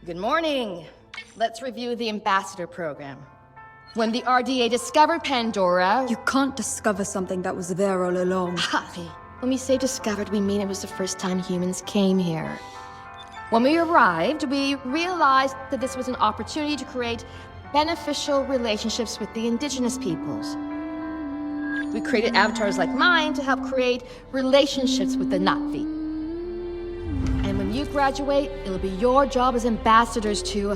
Good morning. Let's review the ambassador program. When the RDA discovered Pandora... You can't discover something that was there all along. Harvey, when we say discovered, we mean it was the first time humans came here. When we arrived, we realized that this was an opportunity to create beneficial relationships with the indigenous peoples. We created avatars like mine to help create relationships with the Na'vi. And when you graduate, it'll be your job as ambassadors to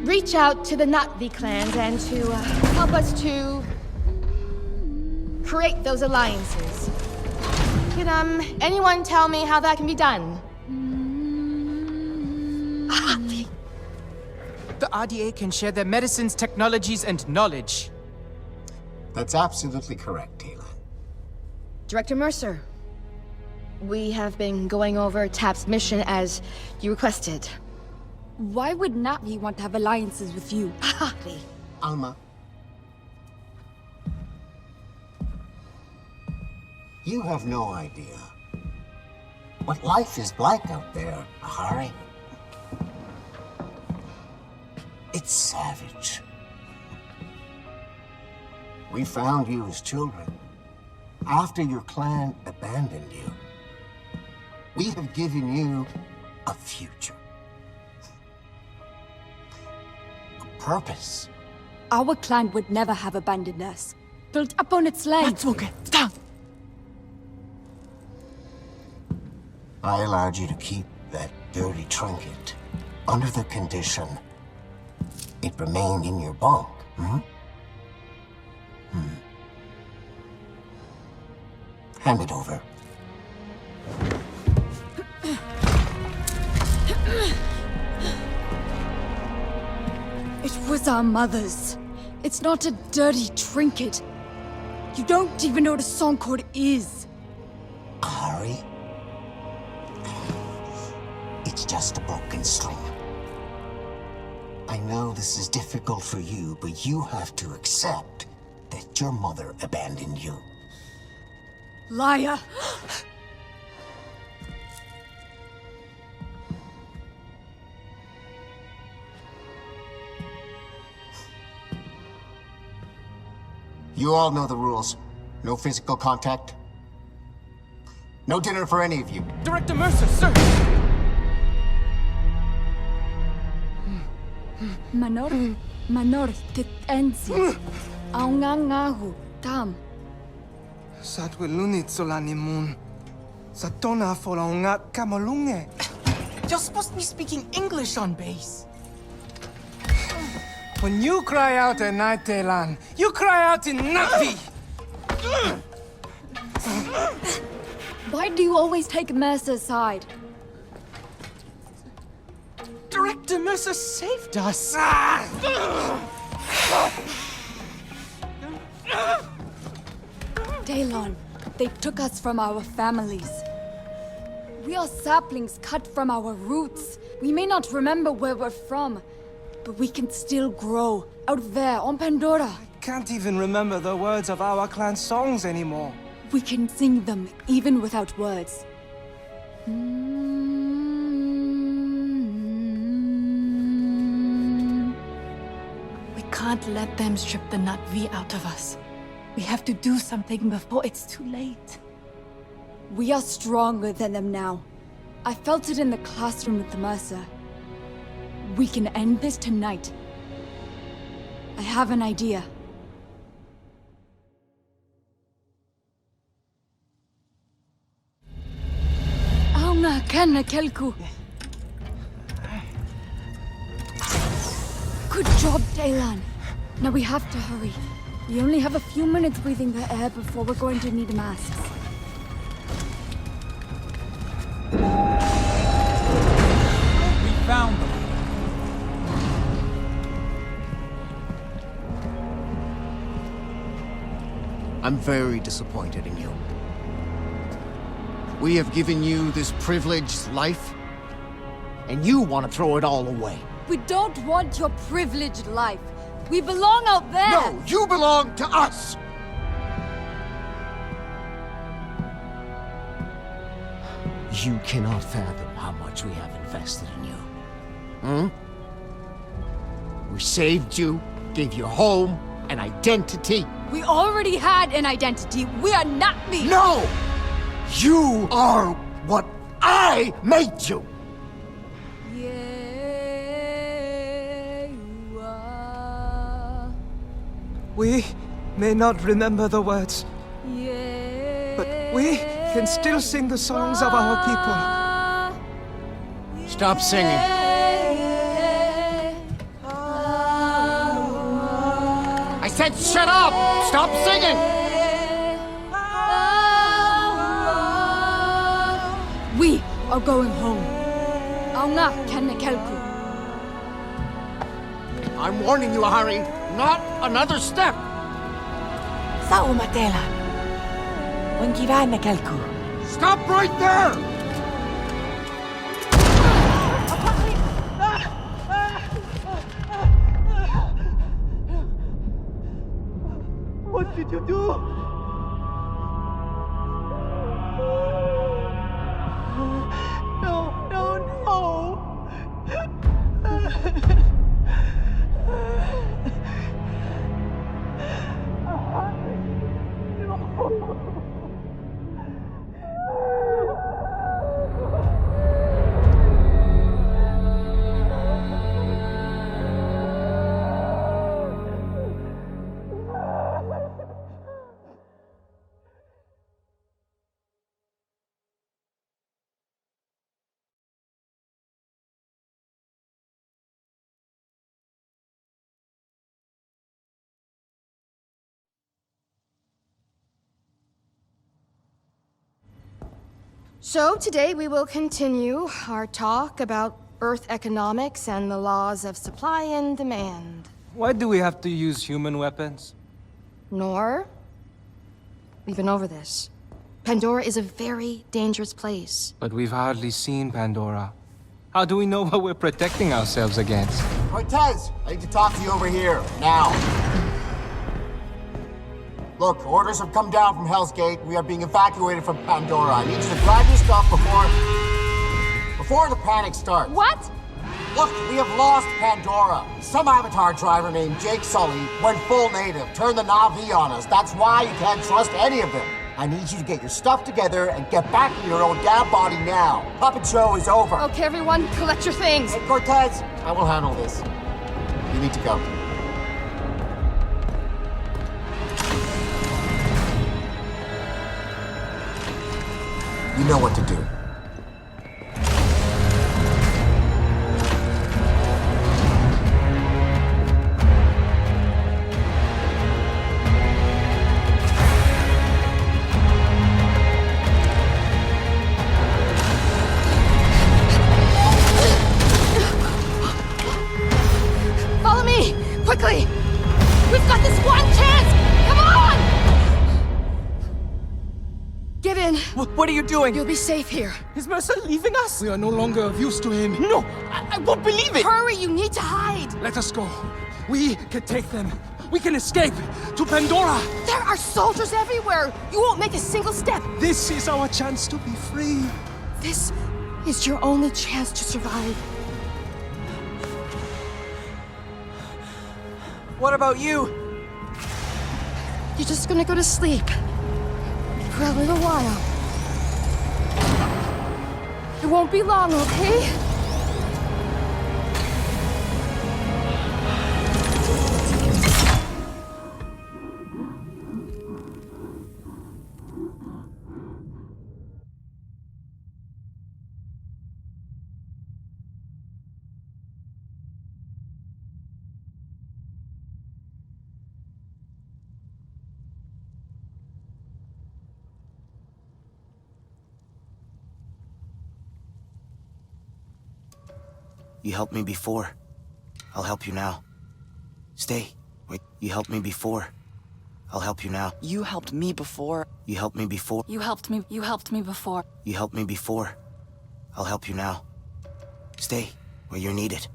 reach out to the Na'vi clans and to help us to create those alliances. Can anyone tell me how that can be done? The RDA can share their medicines, technologies, and knowledge. That's absolutely correct, Taylor. Director Mercer, we have been going over TAP's mission as you requested. Why would Na'vi want to have alliances with you? Harvey. Alma. You have no idea what life is like out there, Ahari. It's savage. We found you as children after your clan abandoned you. We have given you a future. A purpose. Our clan would never have abandoned us. Built up on its land. Stop! I allowed you to keep that dirty trinket under the condition it remained in your bunk, Hand it over. It was our mother's. It's not a dirty trinket. You don't even know what a song chord is. Ahari? It's just a broken string. I know this is difficult for you, but you have to accept that your mother abandoned you. Liar! You all know the rules. No physical contact. No dinner for any of you. Director Mercer, sir! Manor titensi. Aungangahu tam. Satwilunit solanimun. Satona folaunga kamalunge. You're supposed to be speaking English on base. When you cry out at night, Telan, you cry out in Na'vi! Why do you always take Mercer's side? Director Mercer saved us! Daylon, they took us from our families. We are saplings cut from our roots. We may not remember where we're from, but we can still grow out there on Pandora. Can't even remember the words of our clan songs anymore. We can sing them even without words. We can't let them strip the Na'vi out of us. We have to do something before it's too late. We are stronger than them now. I felt it in the classroom with the Mercer. We can end this tonight. I have an idea. Aunga kana kelku. Good job, Daylan. Now we have to hurry. We only have a few minutes breathing the air before we're going to need masks. We found them. I'm very disappointed in you. We have given you this privileged life, and you want to throw it all away. We don't want your privileged life. We belong out there! No, you belong to us! You cannot fathom how much we have invested in you. We saved you, gave you home, an identity. We already had an identity. We are not me. No! You are what I made you! Yeah, you are. We may not remember the words, Yeah. but we can still sing the songs of our people. Stop singing. I said shut up! Stop singing! We are going home. Aunga Kanakelku. I'm warning you, Harry. Not another step! Sa umatela. Wangiva na kalku. Stop right there! What did you do? No, no, no! So today we will continue our talk about Earth economics and the laws of supply and demand. Why do we have to use human weapons? Nor, we've been over this. Pandora is a very dangerous place. But we've hardly seen Pandora. How do we know what we're protecting ourselves against? Cortez, I need to talk to you over here, now. Look, orders have come down from Hell's Gate. We are being evacuated from Pandora. I need you to grab your stuff before the panic starts. What? Look, we have lost Pandora. Some Avatar driver named Jake Sully went full native, turned the Na'vi on us. That's why you can't trust any of them. I need you to get your stuff together and get back in your own damn body now. Puppet show is over. Okay, everyone, collect your things. Hey, Cortez, I will handle this. You need to go. You know what to do. Follow me! Quickly! We've got this one chance! Come on! Get in. What are you doing? You'll be safe here. Is Mercer leaving us? We are no longer of use to him. No, I won't believe it! Hurry, you need to hide! Let us go. We can take them. We can escape to Pandora. There are soldiers everywhere! You won't make a single step! This is our chance to be free. This is your only chance to survive. What about you? You're just gonna go to sleep. For a little while. It won't be long, okay? You helped me before. I'll help you now. Stay. Wait, you helped me before. I'll help you now. You helped me before. You helped me before. You helped me before. You helped me before. I'll help you now. Stay where you're needed.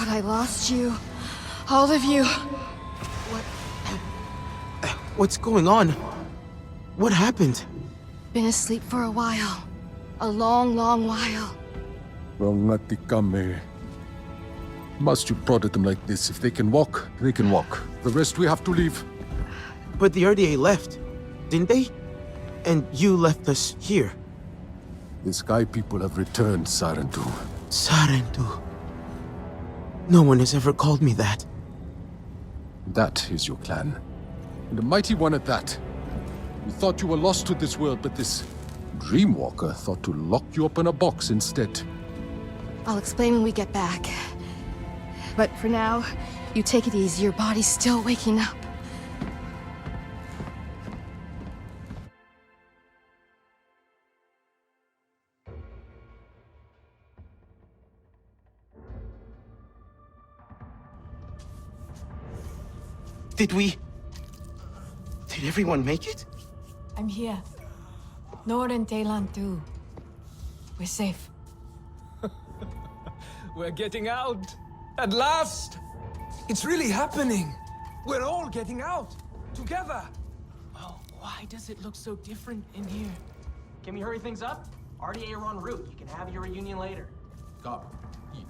thought I lost you. All of you. What's going on? What happened? Been asleep for a while. A long, long while. Must you prodded them like this? If they can walk, they can walk. The rest we have to leave. But the RDA left, didn't they? And you left us here. The Sky people have returned, Scythetube. Scythetube. No one has ever called me that. That is your clan. And a mighty one at that. You thought you were lost to this world, but this Dreamwalker thought to lock you up in a box instead. I'll explain when we get back. But for now, you take it easy. Your body's still waking up. Did everyone make it? I'm here. Nord and Talon too. We're safe. We're getting out! At last! It's really happening! We're all getting out! Together! Oh, why does it look so different in here? Can we hurry things up? RDA are en route. You can have your reunion later. Come, eat.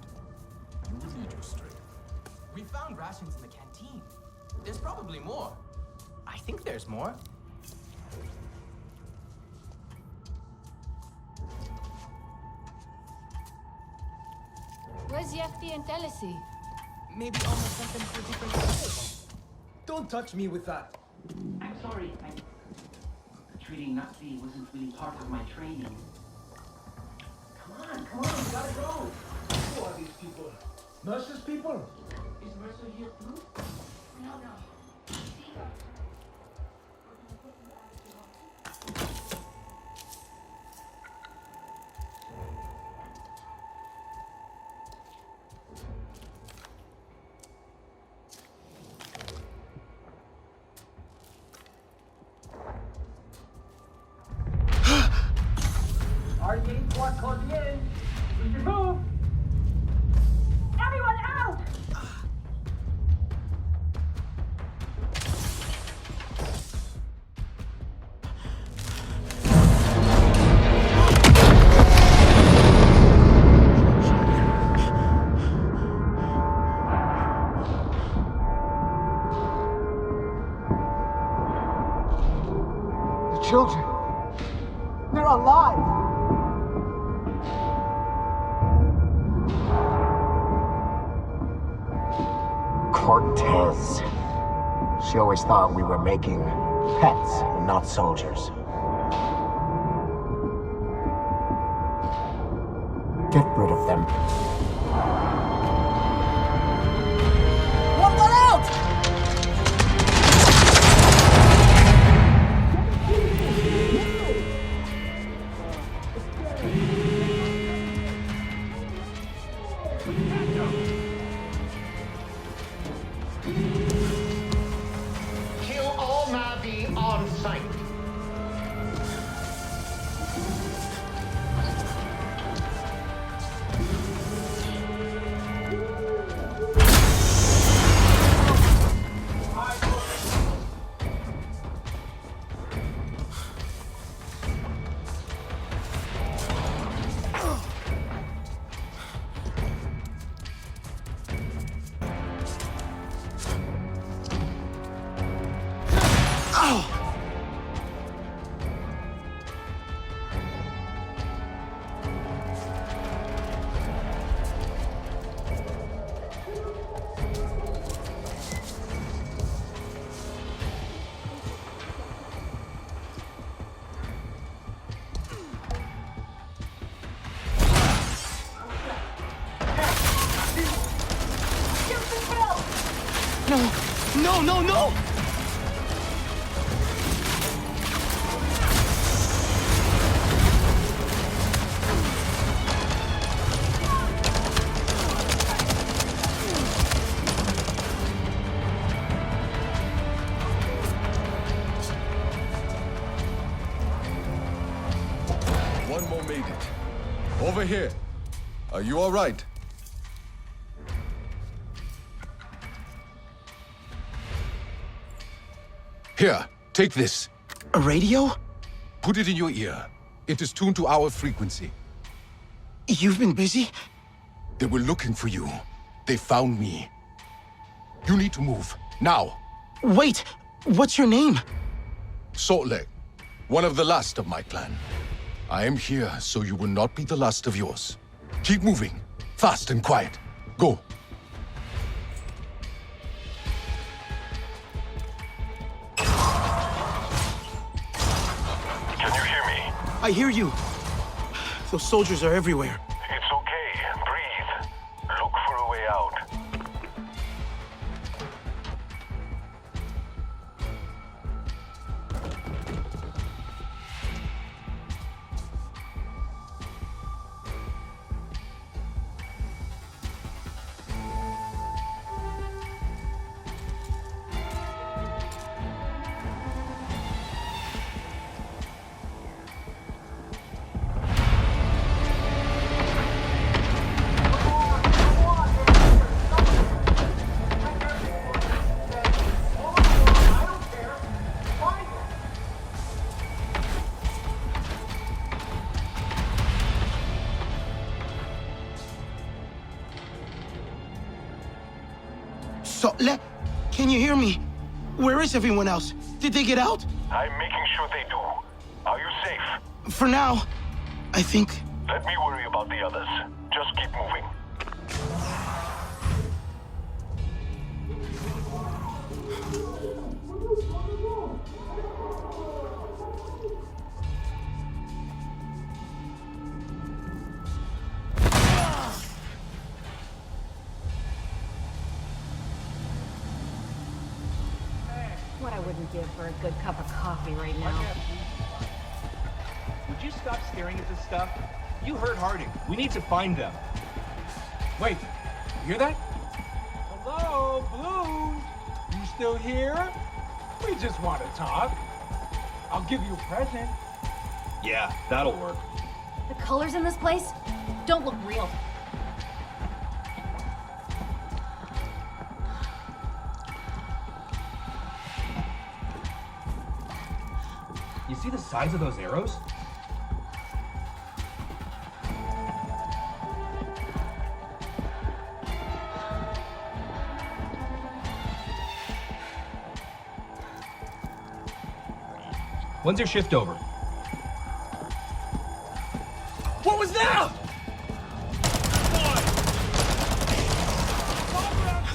You will lead your strength. We found rations in the canteen. There's probably more. I think there's more. Where's Yefti and Telesi? Maybe almost sent them for different purposes. Don't touch me with that. I'm sorry. Treating Nazi wasn't really part of my training. Come on, we gotta go. Who are these people? Mercer's people? Is Mercer here too? No. RDA squad closing in. We should move. Everyone out! The children. They're alive. Cortez. She always thought we were making pets and not soldiers. Get rid of them. One out! Kill all Navi on sight. No! One more made it. Over here. Are you all right? Here, take this. A radio? Put it in your ear. It is tuned to our frequency. You've been busy? They were looking for you. They found me. You need to move, now. Wait, what's your name? Saltleg, one of the last of my clan. I am here so you will not be the last of yours. Keep moving, fast and quiet. Go. Can you hear me? I hear you. Those soldiers are everywhere. It's okay. Breathe. Look for a way out. Can you hear me? Where is everyone else? Did they get out? I'm making sure they do. Are you safe? For now, I think. Let me worry about the others. Just keep moving. What I wouldn't give for a good cup of coffee right now. Would you stop staring at this stuff? You heard Harding. We need to find them. Wait, you hear that? Hello, Blue? You still here? We just want to talk. I'll give you a present. Yeah, that'll work. The colors in this place don't look real. You see the size of those arrows? When's your shift over? What was that?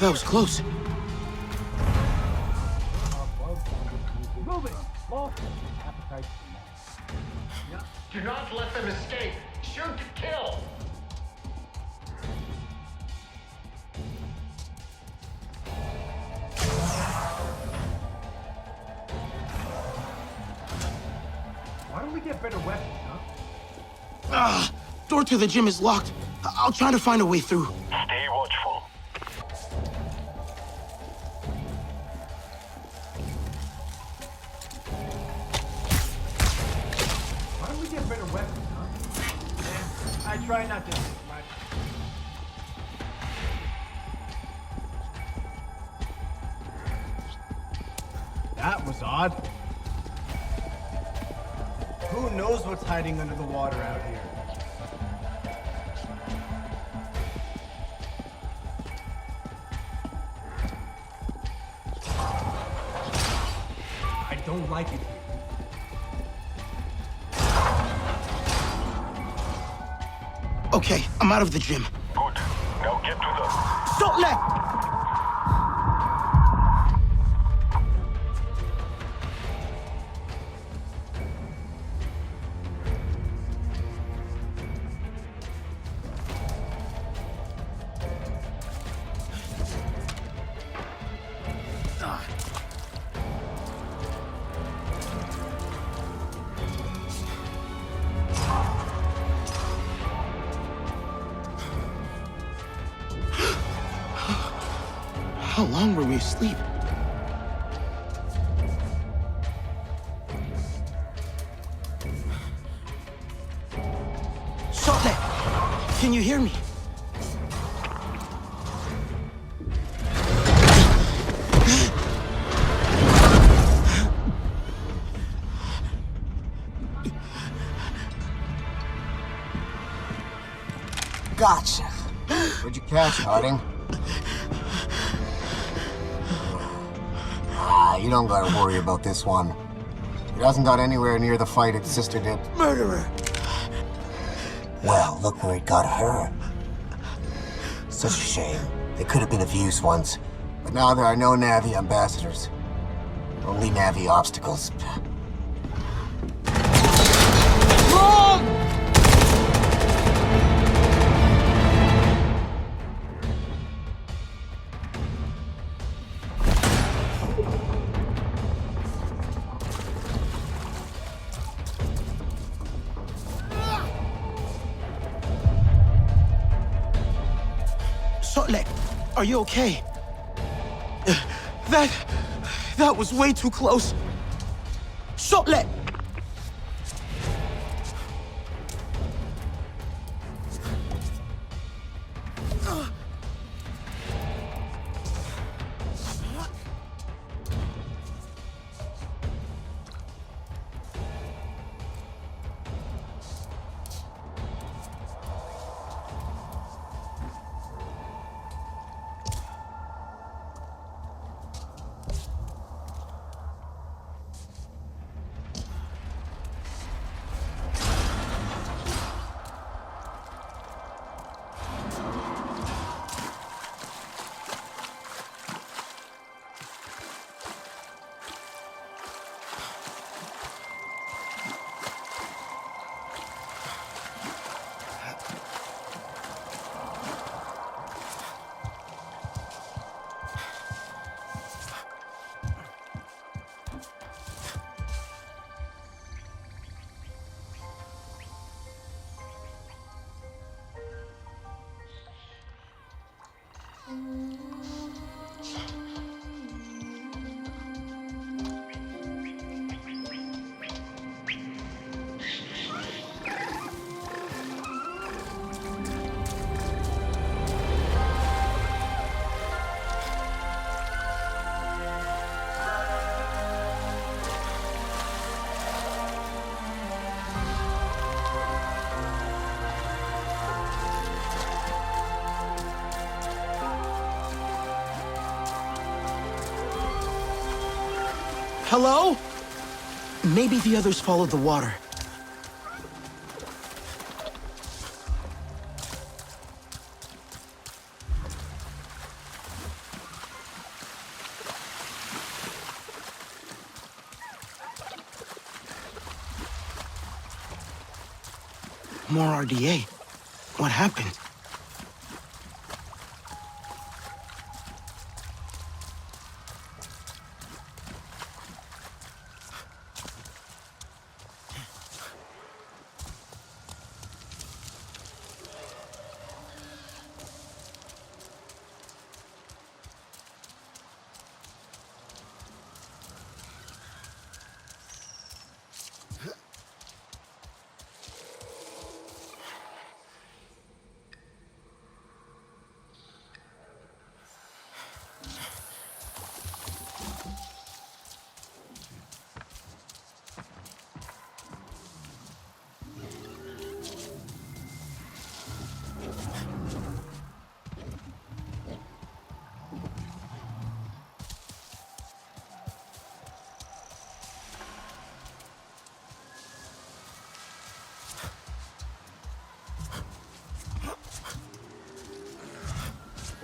That was close. Moving. Do not let them escape. Shoot to kill. Why don't we get better weapons, huh? Door to the gym is locked. I'll try to find a way through. Stay watchful. Why don't we get better weapons, huh? I try not to. That was odd. Who knows what's hiding under the water out here? I don't like it here. Okay, I'm out of the gym. Good. Now get to the... Don't let... How long were we asleep? Saltleg, can you hear me? Gotcha. Where'd you catch it, Harding? You don't gotta worry about this one. It hasn't got anywhere near the fight its sister did. Murderer! Well, look where it got her. Such a shame. They could have been of use once, but now there are no Na'vi ambassadors. Only Na'vi obstacles. Sotlek, are you okay? That was way too close. Sotlek! Hello? Maybe the others followed the water. More RDA. What happened?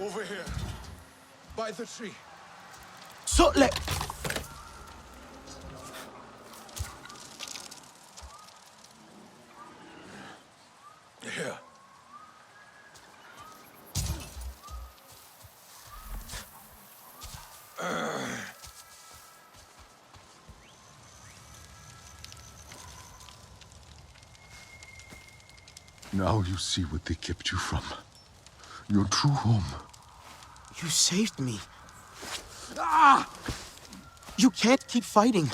Over here. By the tree. Sotlek! Here. Now you see what they kept you from. Your true home. You saved me. Ah! You can't keep fighting.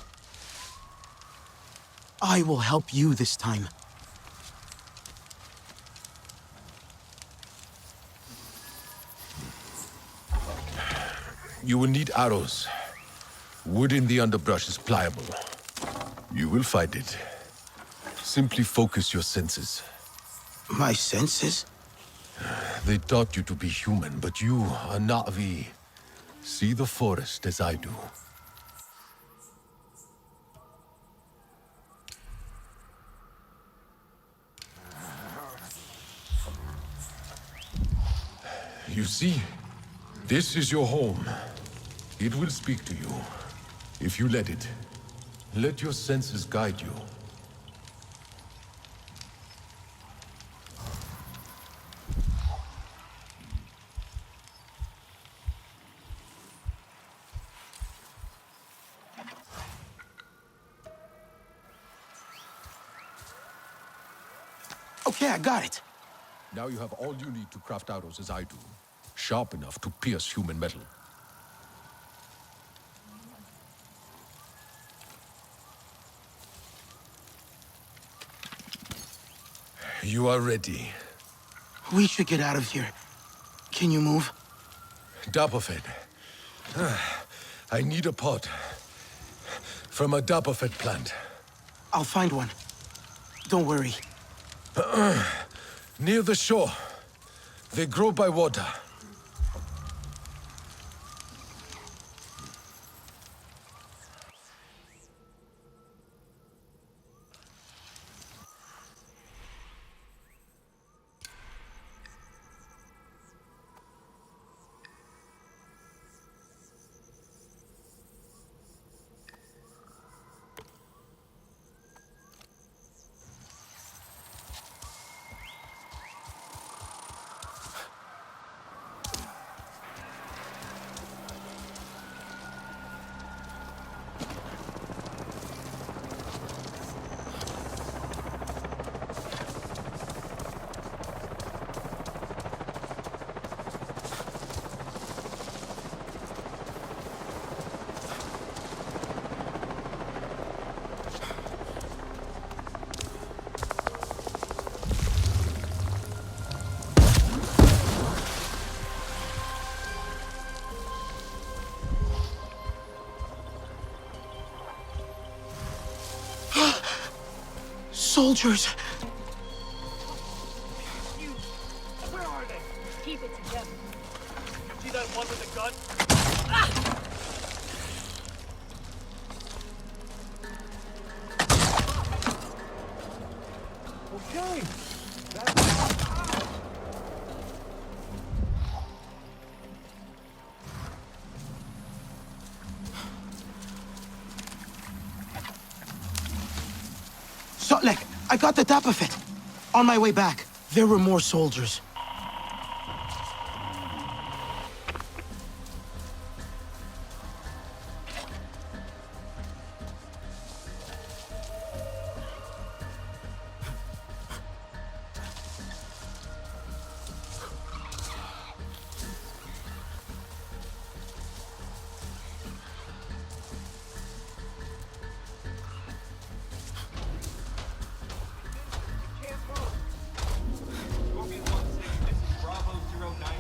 I will help you this time. You will need arrows. Wood in the underbrush is pliable. You will find it. Simply focus your senses. My senses? They taught you to be human, but you are not we. See the forest as I do. You see, this is your home. It will speak to you, if you let it. Let your senses guide you. Okay, I got it. Now you have all you need to craft arrows as I do. Sharp enough to pierce human metal. You are ready. We should get out of here. Can you move? Dapperfed. I need a pot. From a Dapperfed plant. I'll find one. Don't worry. Near the shore. They grow by water. Soldiers! Where are they? Keep it together. See that one with the gun? Okay. Sotlek, I got the Dapperfed. On my way back, there were more soldiers.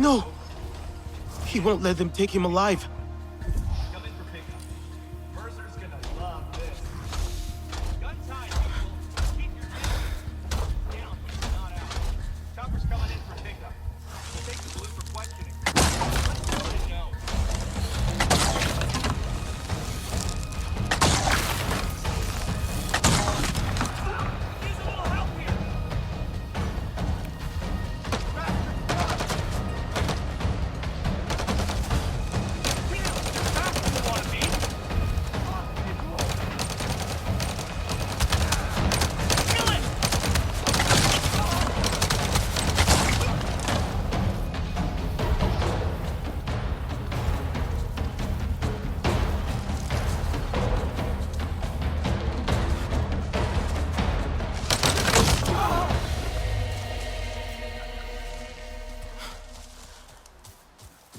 No! He won't let them take him alive. Come in for pickup. Mercer's gonna love this. Gun time, people. Keep your distance. Down, but not out. Chopper's coming in for pickup. We'll take the blue for questioning. Let's go to know. Needs a little help here.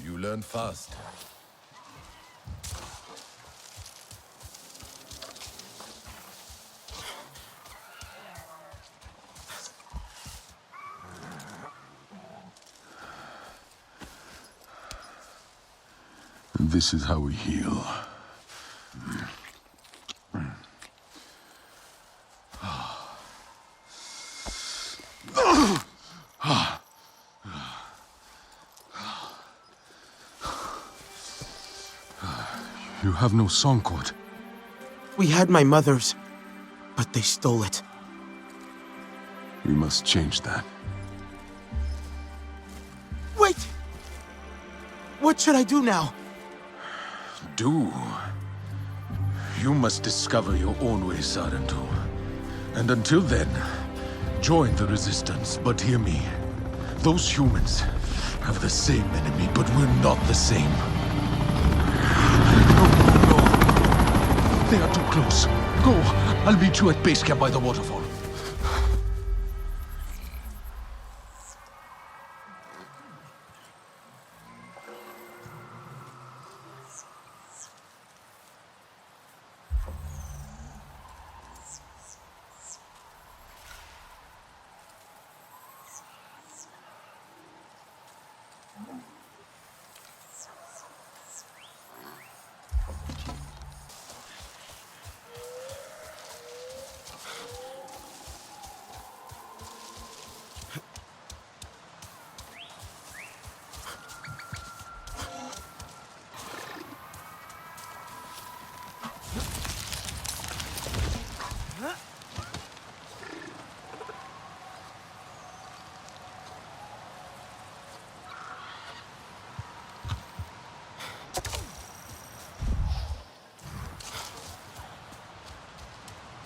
You learn fast. This is how we heal. You have no song cord. We had my mother's, but they stole it. We must change that. Wait! What should I do now? Do? You must discover your own way, Scythetube. And until then, join the Resistance. But hear me. Those humans have the same enemy, but we're not the same. No. They are too close. Go. I'll meet you at base camp by the waterfall.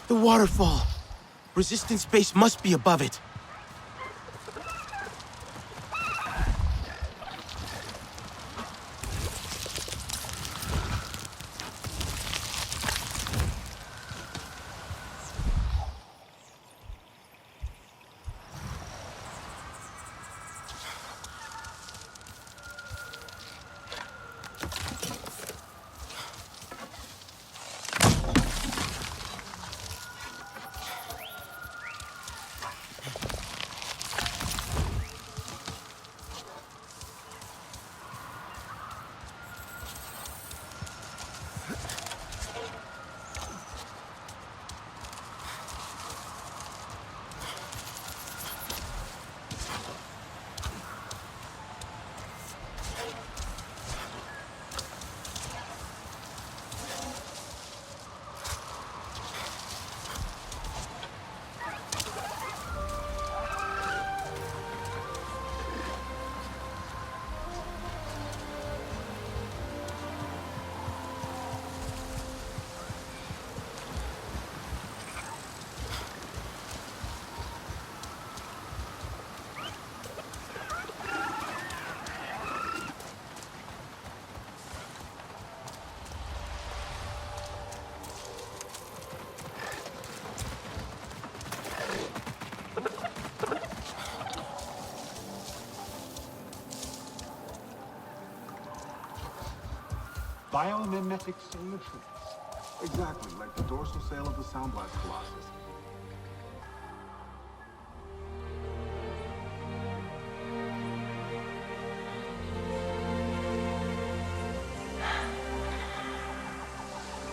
The waterfall. Resistance base must be above it. Biomimetic solutions. Exactly like the dorsal sail of the Sound Blast Colossus.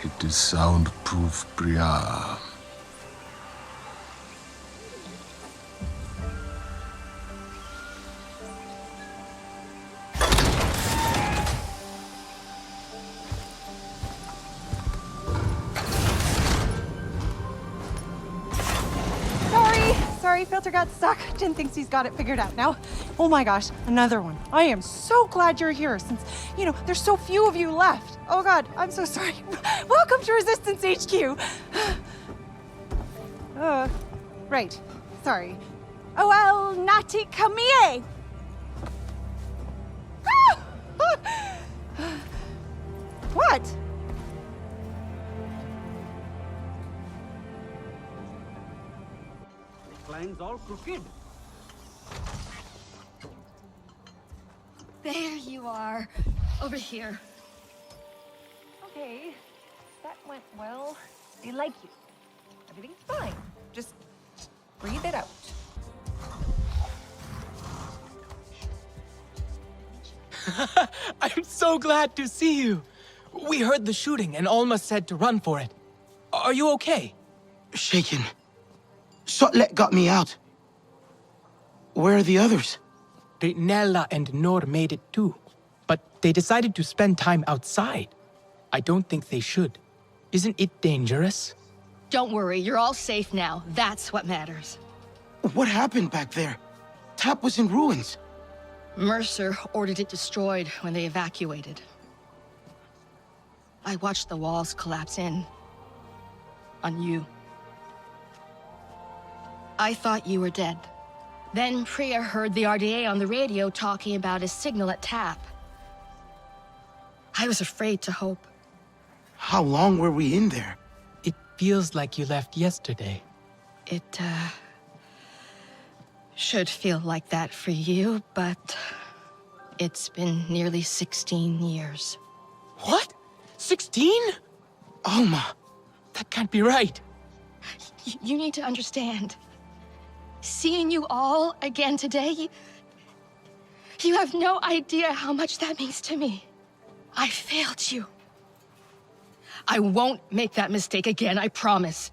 It is soundproof, Bria. Sorry, filter got stuck. Jin thinks he's got it figured out now. Oh my gosh, another one. I am so glad you're here since, there's so few of you left. Oh god, I'm so sorry. Welcome to Resistance HQ. Right. Sorry. Oh, el nati kamie. What? Line's all crooked. There you are. Over here. Okay, that went well. They like you. Everything's fine. Just breathe it out. I'm so glad to see you. We heard the shooting and Alma said to run for it. Are you okay? Shaken. Sotlet got me out. Where are the others? Nella and Nor made it too, but they decided to spend time outside. I don't think they should. Isn't it dangerous? Don't worry, you're all safe now. That's what matters. What happened back there? Tap was in ruins. Mercer ordered it destroyed when they evacuated. I watched the walls collapse in. On you. I thought you were dead. Then Priya heard the RDA on the radio talking about a signal at Tap. I was afraid to hope. How long were we in there? It feels like you left yesterday. It, should feel like that for you, but it's been nearly 16 years. What? 16? Alma. That can't be right. You need to understand. Seeing you all again today, you have no idea how much that means to me. I failed you. I won't make that mistake again, I promise.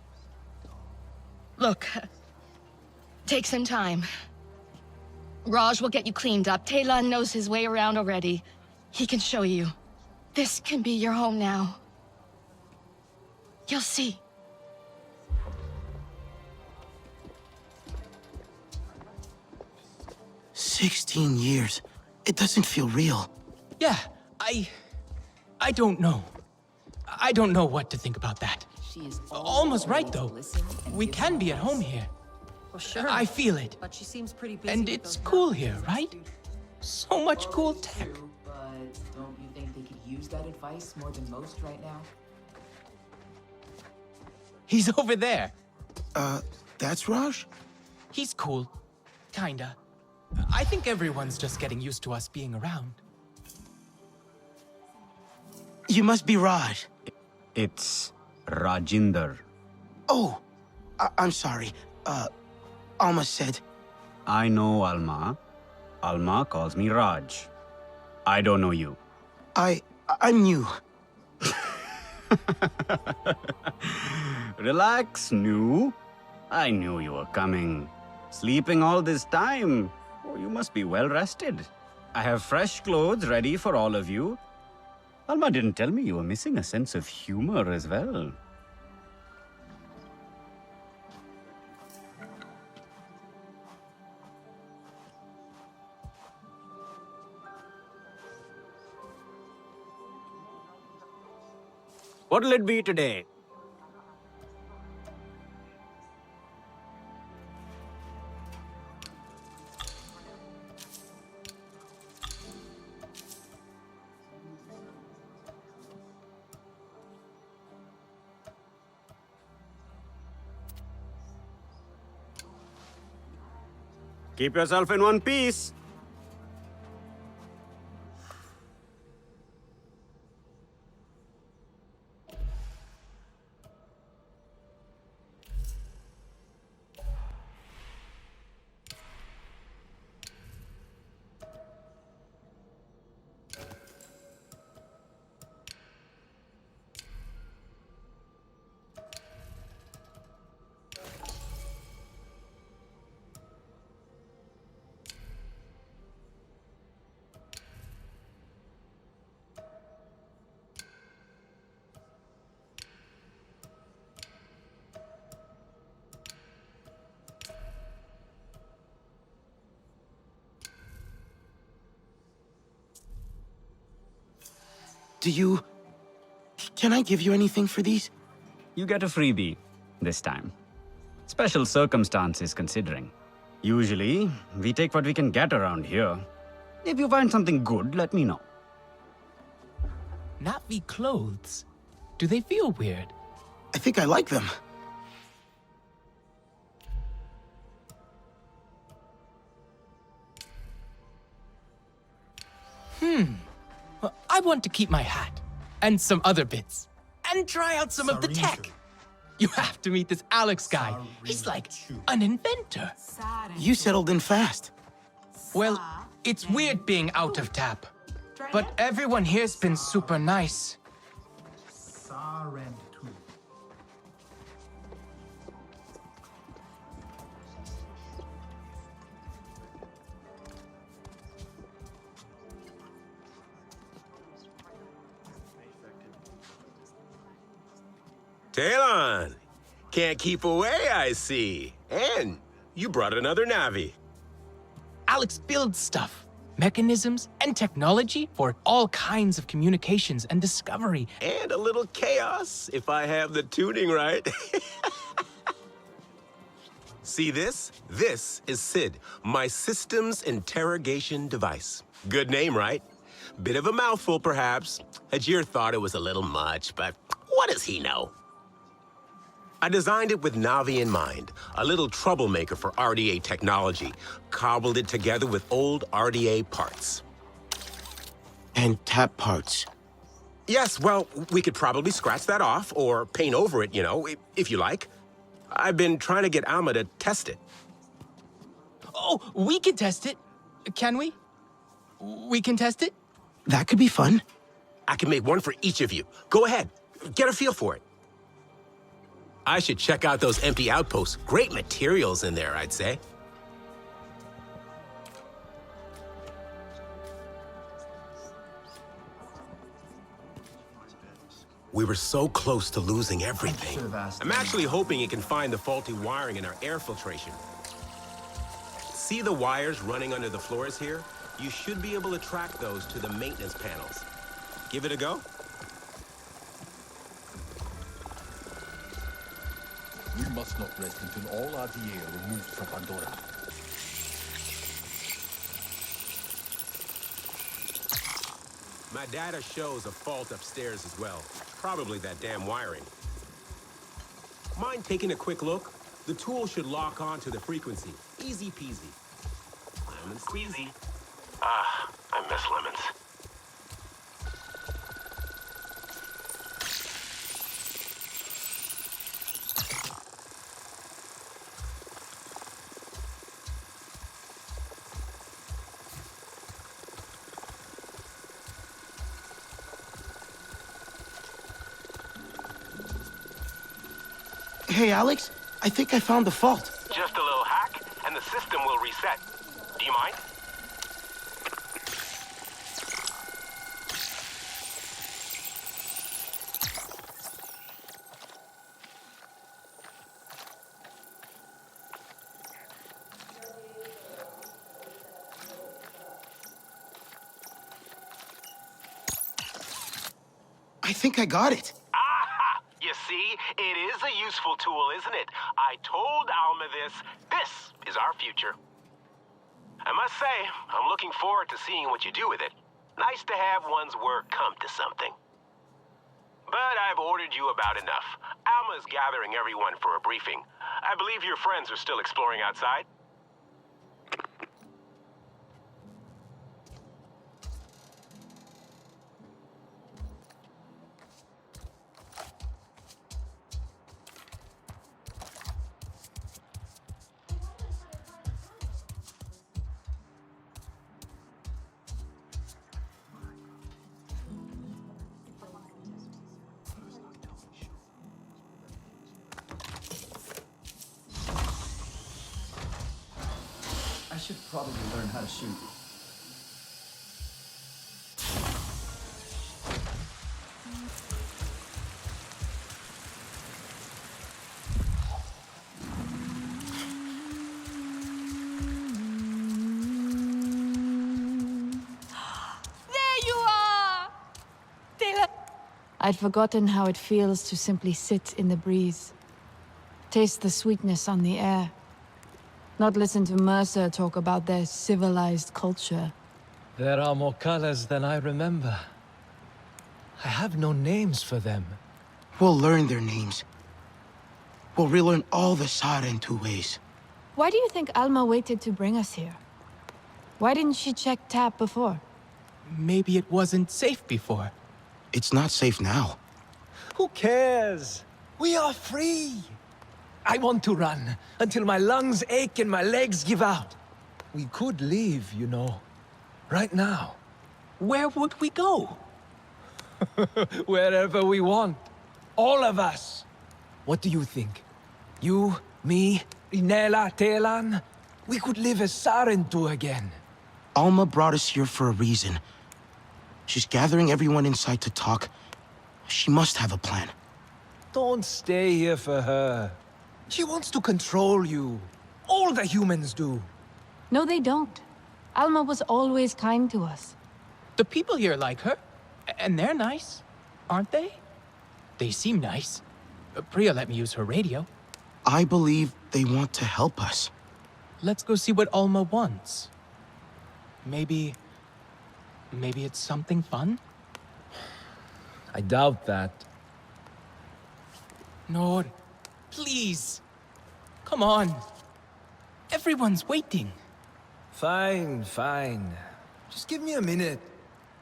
Look, take some time. Raj will get you cleaned up. Talon knows his way around already. He can show you. This can be your home now. You'll see. "16 years. It doesn't feel real." Yeah, I don't know. I don't know what to think about that. She is Almost right, though. We can be at home here. Well, sure. I feel it. But she seems pretty busy. And with it's those cool mountains. here, right? So much cool tech. But don't you think they could use that advice more than most right now? He's over there. That's Raj? He's cool. Kinda. I think everyone's just getting used to us being around. You must be Raj. It's Rajinder. Oh, I'm sorry. Alma said. I know Alma. Alma calls me Raj. I don't know you. I'm new. Relax, new. I knew you were coming. Sleeping all this time. Oh, you must be well rested. I have fresh clothes ready for all of you. Alma didn't tell me you were missing a sense of humor as well. What'll it be today? Keep yourself in one piece. Can I give you anything for these? You get a freebie this time. Special circumstances considering. Usually, we take what we can get around here. If you find something good, let me know. Navi clothes? Do they feel weird? I think I like them. Well, I want to keep my hat. And some other bits. And try out some of the tech. You have to meet this Alex guy. He's like an inventor. You settled in fast. Well, it's weird being out of Tap. But everyone here's been super nice. Talon! Can't keep away, I see. And you brought another Navi. Alex builds stuff, mechanisms, and technology for all kinds of communications and discovery. And a little chaos, if I have the tuning right. See this? This is SID, my systems interrogation device. Good name, right? Bit of a mouthful, perhaps. Hajir thought it was a little much, but what does he know? I designed it with Navi in mind, a little troublemaker for RDA technology. Cobbled it together with old RDA parts. And tap parts. Yes, well, we could probably scratch that off or paint over it, you know, if you like. I've been trying to get Alma to test it. Oh, we can test it. Can we? We can test it? That could be fun. I can make one for each of you. Go ahead, get a feel for it. I should check out those empty outposts. Great materials in there, I'd say. We were so close to losing everything. I'm actually hoping it can find the faulty wiring in our air filtration. See the wires running under the floors here? You should be able to track those to the maintenance panels. Give it a go. We must not rest until all RDA are removed from Pandora. My data shows a fault upstairs as well. Probably that damn wiring. Mind taking a quick look? The tool should lock on to the frequency. Easy peasy. Lemon squeezy. Ah, I miss lemons. Hey, Alex, I think I found the fault. Just a little hack, and the system will reset. Do you mind? I think I got it. Aha! You see, it is a useful tool, isn't it? I told Alma this. This is our future. I must say, I'm looking forward to seeing what you do with it. Nice to have one's work come to something. But I've ordered you about enough. Alma's gathering everyone for a briefing. I believe your friends are still exploring outside. I should probably learn how to shoot. I'd forgotten how it feels to simply sit in the breeze. Taste the sweetness on the air. Not listen to Mercer talk about their civilized culture. There are more colors than I remember. I have no names for them. We'll learn their names. We'll relearn all the Scythetube ways. Why do you think Alma waited to bring us here? Why didn't she check Tap before? Maybe it wasn't safe before. It's not safe now. Who cares? We are free. I want to run until my lungs ache and my legs give out. We could leave, you know, right now. Where would we go? Wherever we want. All of us. What do you think? You, me, Inela, Telan? We could live as Scythetube again. Alma brought us here for a reason. She's gathering everyone inside to talk. She must have a plan. Don't stay here for her. She wants to control you. All the humans do. No, they don't. Alma was always kind to us. The people here like her, and they're nice, aren't they? They seem nice. Priya let me use her radio. I believe they want to help us. Let's go see what Alma wants. Maybe it's something fun? I doubt that. Nor, please. Come on. Everyone's waiting. Fine, fine. Just give me a minute.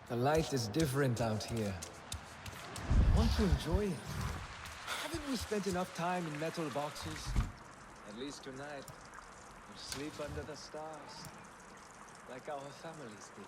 The light is different out here. I want to enjoy it. Haven't we spent enough time in metal boxes? At least tonight, we'll sleep under the stars, like our families did.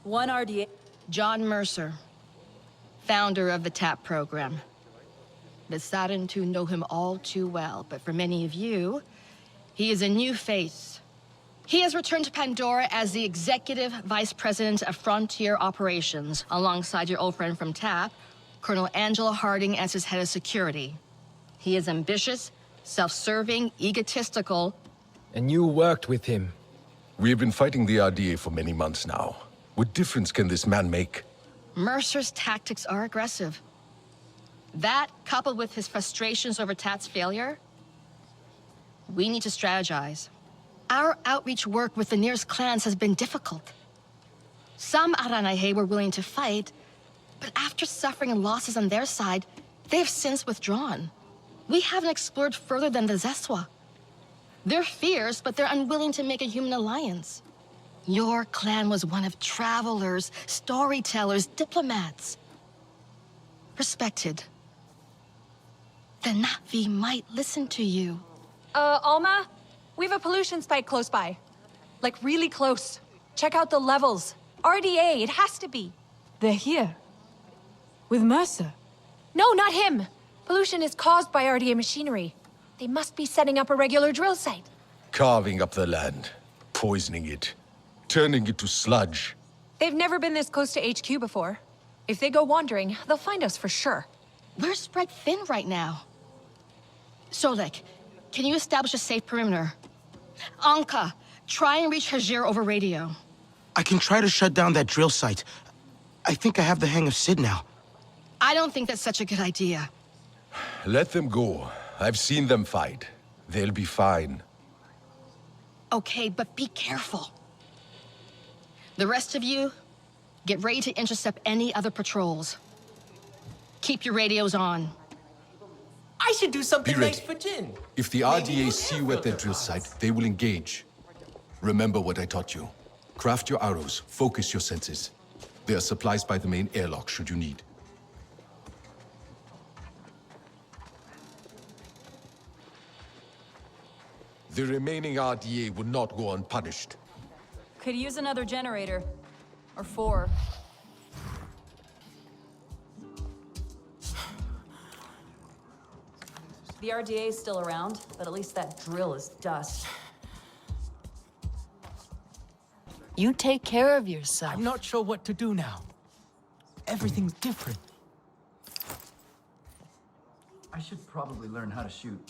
One RDA. John Mercer, founder of the TAP program. The Scythetube know him all too well, but for many of you, he is a new face. He has returned to Pandora as the Executive Vice President of Frontier Operations, alongside your old friend from TAP, Colonel Angela Harding, as his head of security. He is ambitious, self-serving, egotistical. And you worked with him. We have been fighting the RDA for many months now. What difference can this man make? Mercer's tactics are aggressive. That, coupled with his frustrations over TAT's failure, we need to strategize. Our outreach work with the nearest clans has been difficult. Some Aranahe were willing to fight, but after suffering losses on their side, they have since withdrawn. We haven't explored further than the Zeswa. They're fierce, but they're unwilling to make a human alliance. Your clan was one of travelers, storytellers, diplomats. Respected. The Na'vi might listen to you. Alma? We have a pollution spike close by. Like, really close. Check out the levels. RDA, it has to be. They're here. With Mercer. No, not him. Pollution is caused by RDA machinery. They must be setting up a regular drill site. Carving up the land, poisoning it, turning it to sludge. They've never been this close to HQ before. If they go wandering, they'll find us for sure. We're spread thin right now. Solek, can you establish a safe perimeter? Anka, try and reach Hajir over radio. I can try to shut down that drill site. I think I have the hang of Sid now. I don't think that's such a good idea. Let them go. I've seen them fight. They'll be fine. Okay, but be careful. The rest of you, get ready to intercept any other patrols. Keep your radios on. I should do something Be ready. nice for Jin. If the RDA see you at their drill site, they will engage. Remember what I taught you. Craft your arrows, focus your senses. There are supplies by the main airlock should you need. The remaining RDA will not go unpunished. Could use another generator. Or 4. The RDA is still around, but at least that drill is dust. You take care of yourself. I'm not sure what to do now. Everything's different. I should probably learn how to shoot.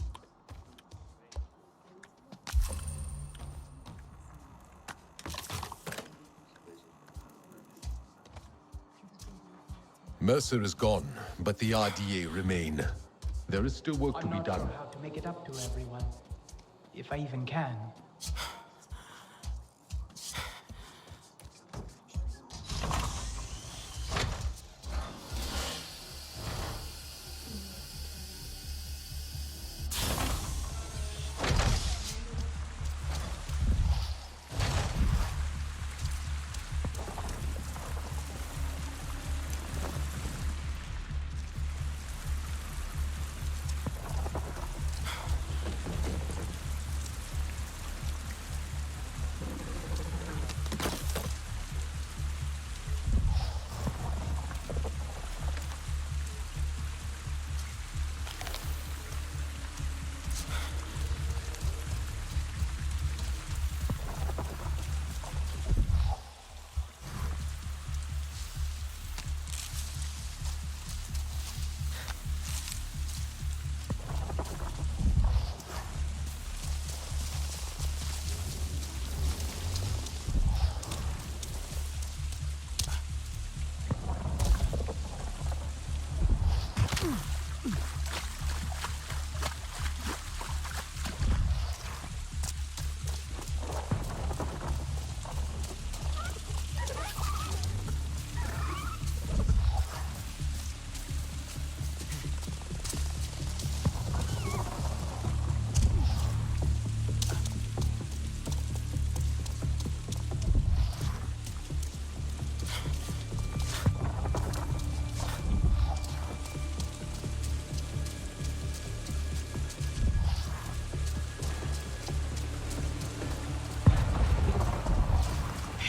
Mercer is gone, but the RDA remain. There is still work to be done. I'm not sure how to make it up to everyone. If I even can.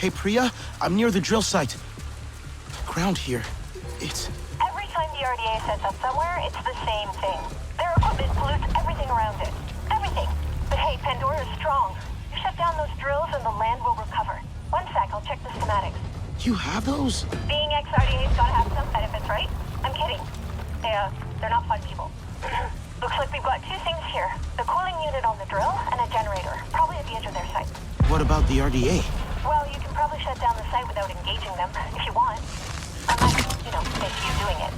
Hey, Priya, I'm near the drill site. The ground here, it's... Every time the RDA sets up somewhere, it's the same thing. Their equipment pollutes everything around it. Everything. But hey, Pandora is strong. You shut down those drills and the land will recover. One sec, I'll check the schematics. You have those? Being ex-RDA's gotta have some benefits, right? I'm kidding. They're not fun people. Looks like we've got two things here. The cooling unit on the drill and a generator. Probably at the edge of their site. What about the RDA? Well, you can probably shut down the site without engaging them, if you want. Unless, you know, they see you doing it.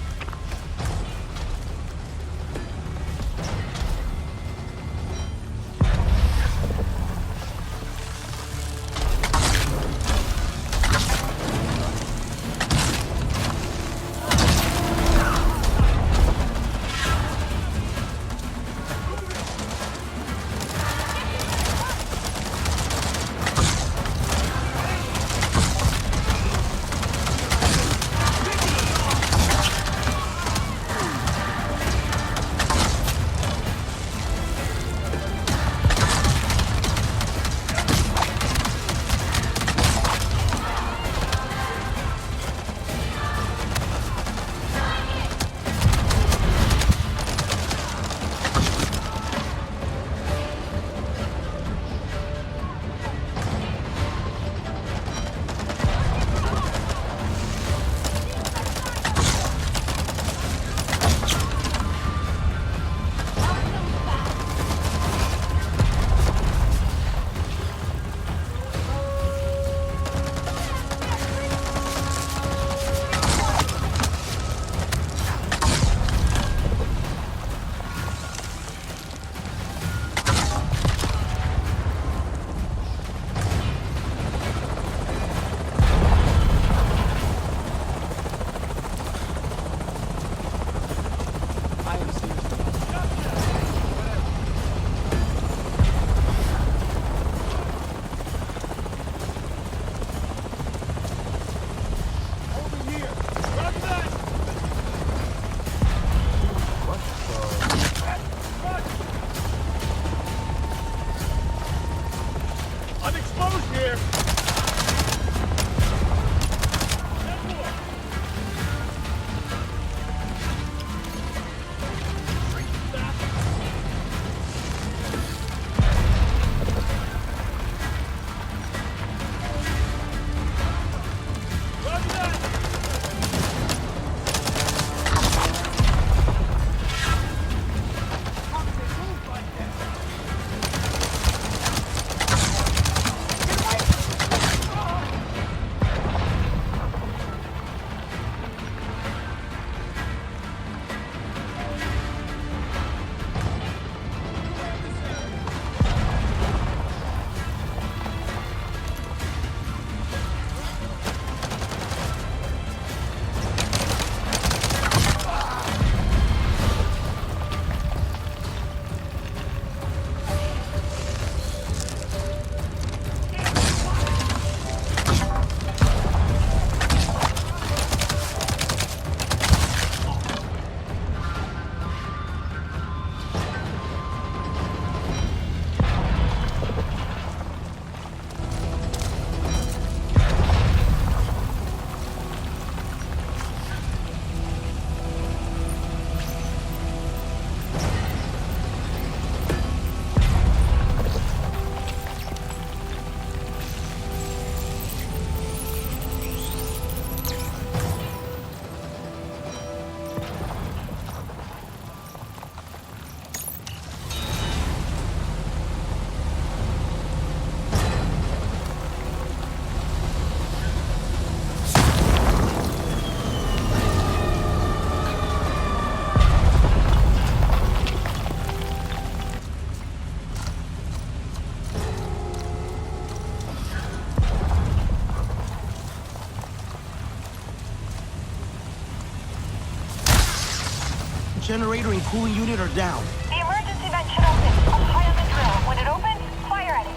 Generator and cooling unit are down. The emergency vent should open up high on the drill. When it opens, fire at it.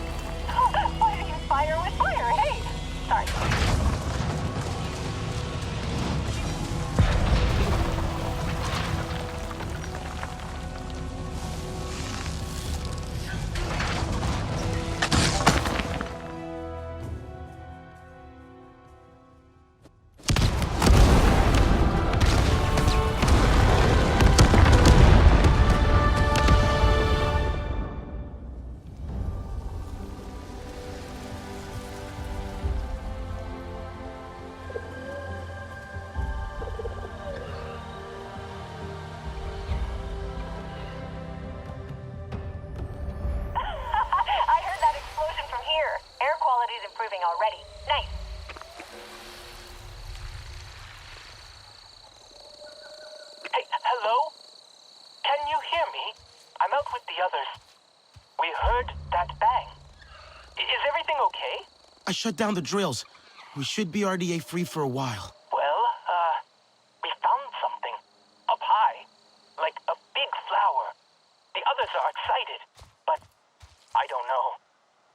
Why do you fire with fire? Hey! Sorry. already. Nice. Hey, hello? Can you hear me? I'm out with the others. We heard that bang. Is everything okay? I shut down the drills. We should be RDA free for a while. Well, we found something. Up high. Like a big flower. The others are excited, but I don't know.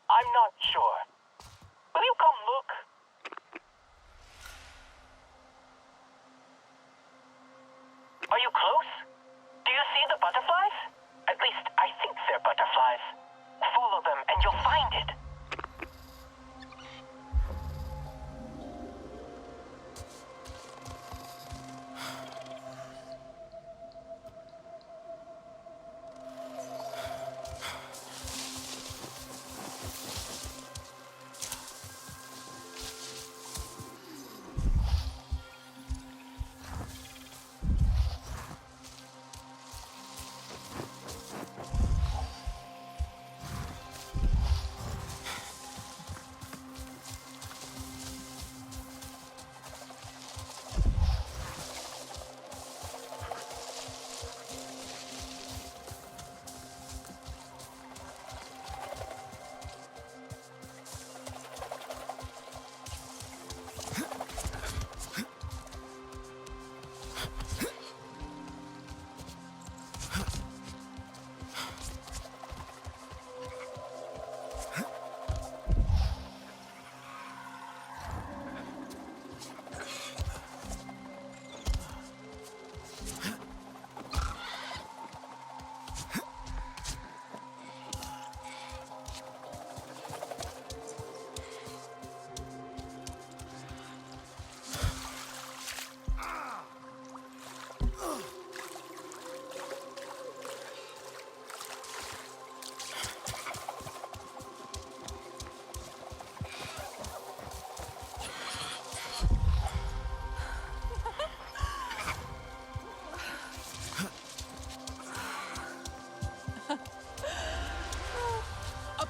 I'm not sure. Will you come look? Are you close? Do you see the butterflies? At least I think they're butterflies. Follow them and you'll find it.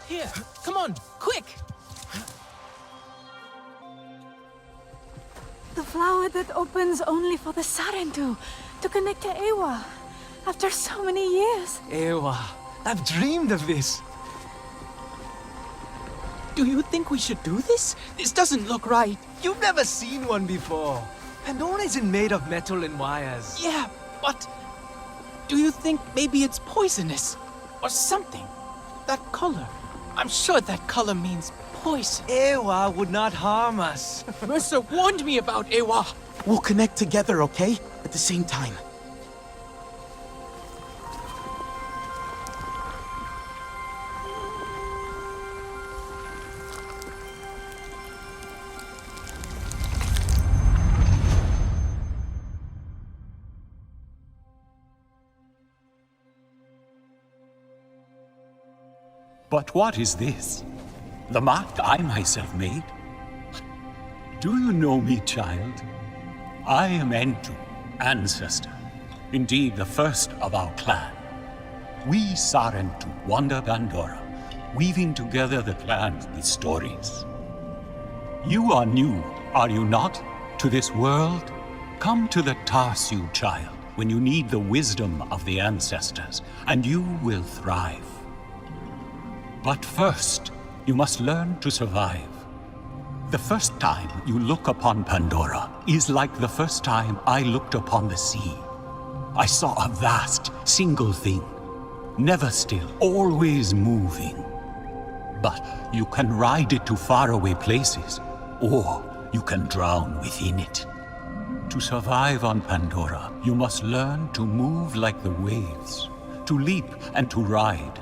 Here, come on, quick! The flower that opens only for the Sarentu to connect to Ewa after so many years. Ewa, I've dreamed of this. Do you think we should do this? This doesn't look right. You've never seen one before. Pandora isn't made of metal and wires. Yeah, but do you think maybe it's poisonous? Or something? That color. I'm sure that color means poison. Ewa would not harm us. Mercer warned me about Ewa. We'll connect together, okay? At the same time. But what is this? The mark I myself made? Do you know me, child? I am Entu, ancestor. Indeed, the first of our clan. We Sarentu wander Pandora, weaving together the clans with stories. You are new, are you not, to this world? Come to the Tarsu, child, when you need the wisdom of the ancestors, and you will thrive. But first, you must learn to survive. The first time you look upon Pandora is like the first time I looked upon the sea. I saw a vast, single thing, never still, always moving. But you can ride it to faraway places, or you can drown within it. To survive on Pandora, you must learn to move like the waves, to leap and to ride,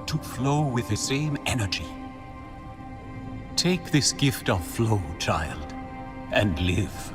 to flow with the same energy. Take this gift of flow, child, and live.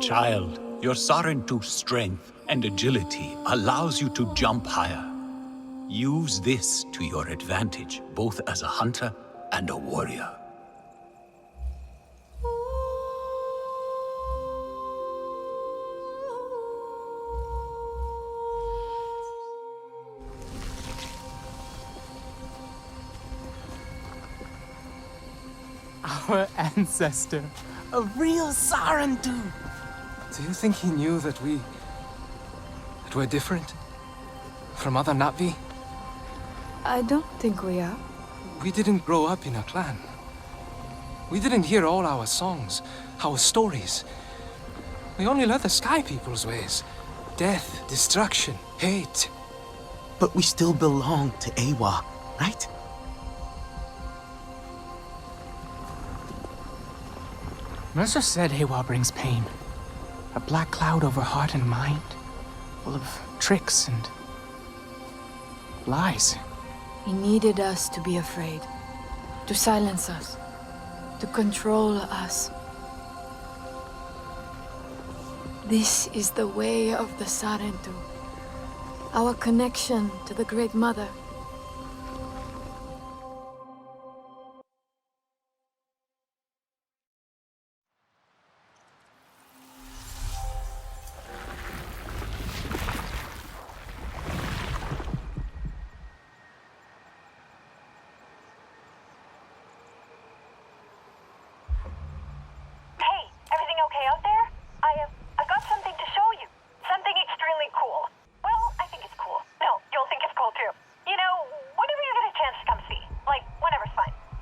Child, your Scythetube strength and agility allows you to jump higher. Use this to your advantage, both as a hunter and a warrior. Our ancestor, a real Scythetube. Do you think he knew that we're different? From other Na'vi? I don't think we are. We didn't grow up in a clan. We didn't hear all our songs, our stories. We only learned the Sky People's ways. Death, destruction, hate. But we still belong to Awa, right? Mercer said Awa brings pain. A black cloud over heart and mind, full of tricks and lies. He needed us to be afraid, to silence us, to control us. This is the way of the Scythetube, our connection to the Great Mother.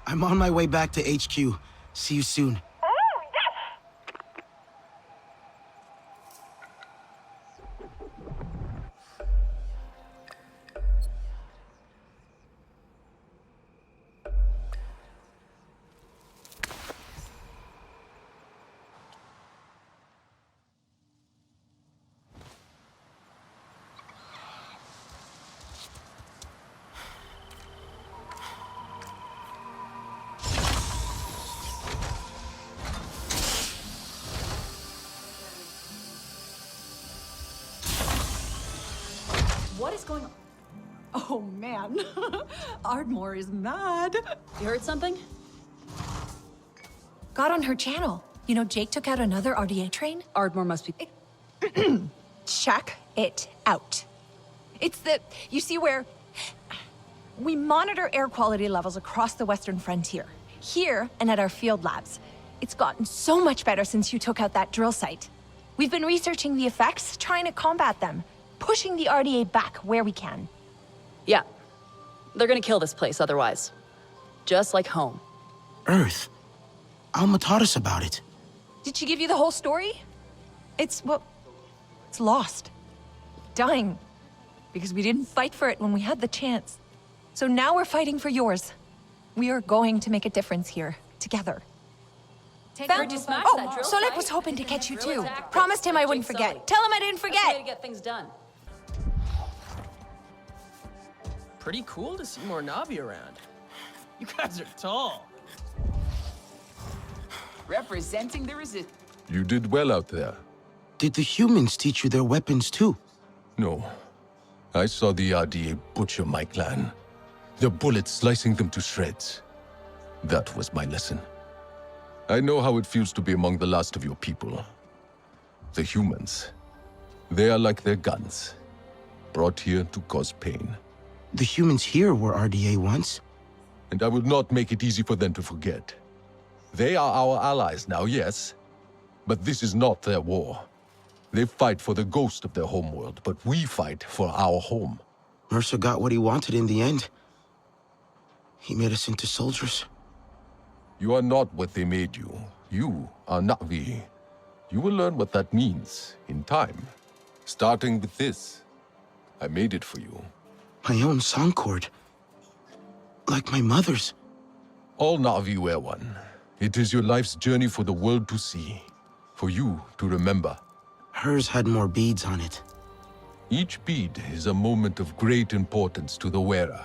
I'm on my way back to HQ. See you soon. What is going on? Oh man, Ardmore is mad. You heard something? Got on her channel. You know, Jake took out another RDA train. Ardmore must be... Check it out. It's the... You see where... We monitor air quality levels across the western frontier. Here and at our field labs. It's gotten so much better since you took out that drill site. We've been researching the effects, trying to combat them. Pushing the RDA back where we can. Yeah. They're gonna kill this place otherwise. Just like home. Earth. Alma taught us about it. Did she give you the whole story? It's, well, it's lost. Dying. Because we didn't fight for it when we had the chance. So now we're fighting for yours. We are going to make a difference here, together. Heard you smashed that drill Solek site. was hoping to catch you Drill too. attack. Promised him I wouldn't Jake forget. Sully. Tell him I didn't That's the way to forget. get things done. Pretty cool to see more Na'vi around. You guys are tall. Representing the resist. You did well out there. Did the humans teach you their weapons too? No. I saw the RDA butcher my clan. The bullets slicing them to shreds. That was my lesson. I know how it feels to be among the last of your people. The humans. They are like their guns. Brought here to cause pain. The humans here were RDA once. And I will not make it easy for them to forget. They are our allies now, yes. But this is not their war. They fight for the ghost of their homeworld, but we fight for our home. Mercer got what he wanted in the end. He made us into soldiers. You are not what they made you. You are Na'vi. You will learn what that means in time. Starting with this. I made it for you. My own song cord. Like my mother's. All Na'vi wear one. It is your life's journey for the world to see. For you to remember. Hers had more beads on it. Each bead is a moment of great importance to the wearer.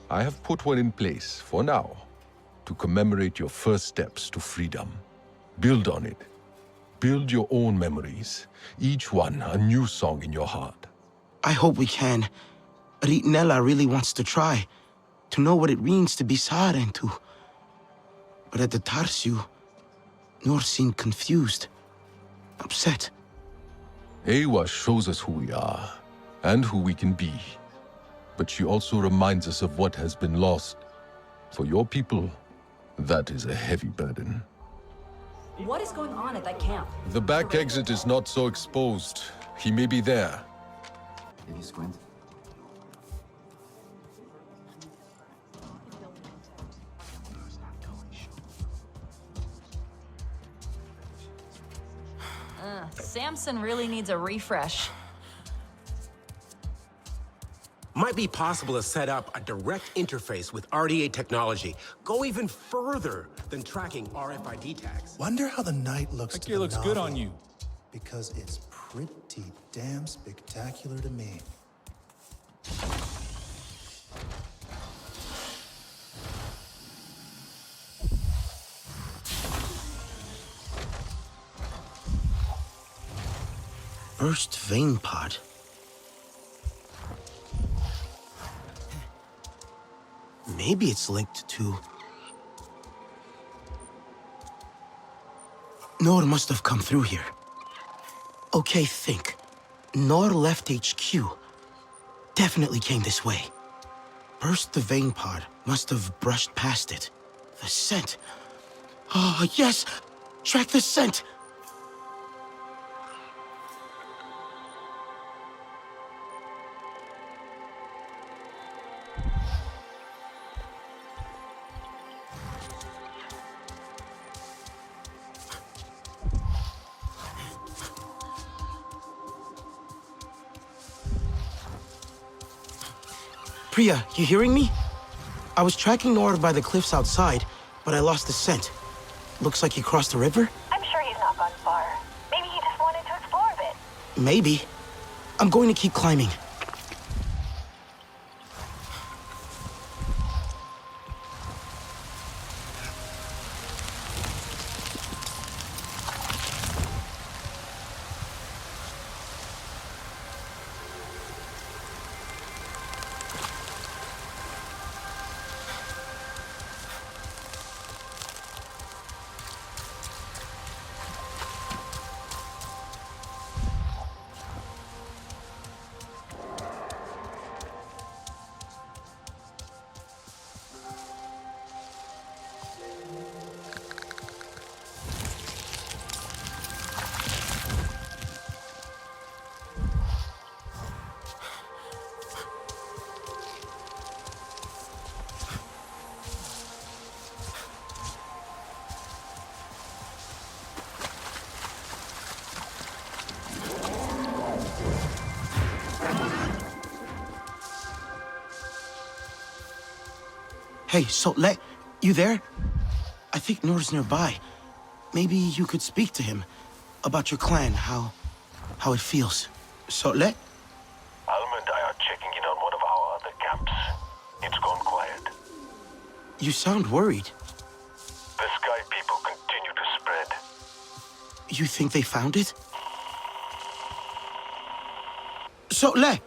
I have put one in place, for now, to commemorate your first steps to freedom. Build on it. Build your own memories, each one a new song in your heart. I hope we can. Ritnella really wants to try, to know what it means to be Sârentu. But at the Tarsiu, Noor seemed confused, upset. Ewa shows us who we are, and who we can be. But she also reminds us of what has been lost. For your people, that is a heavy burden. What is going on at that camp? The back exit is not so exposed. He may be there. Did you squint? Samson really needs a refresh. Might be possible to set up a direct interface with RDA technology. Go even further than tracking RFID tags. Wonder how the night looks That to gear the looks good Navi, on you. because it's pretty damn spectacular to me. Burst vein pod. Maybe it's linked to... Noor must have come through here. Okay, think. Noor left HQ. Definitely came this way. Burst the vein pod must have brushed past it. The scent. Oh, yes! Track the scent! Priya, you hearing me? I was tracking Noor by the cliffs outside, but I lost the scent. Looks like he crossed the river? I'm sure he's not gone far. Maybe he just wanted to explore a bit. Maybe. I'm going to keep climbing. Hey, Scythetube, you there? I think Noor's nearby. Maybe you could speak to him about your clan, how it feels. Scythetube? Alma and I are checking in on one of our other camps. It's gone quiet. You sound worried. The Sky people continue to spread. You think they found it? Scythetube!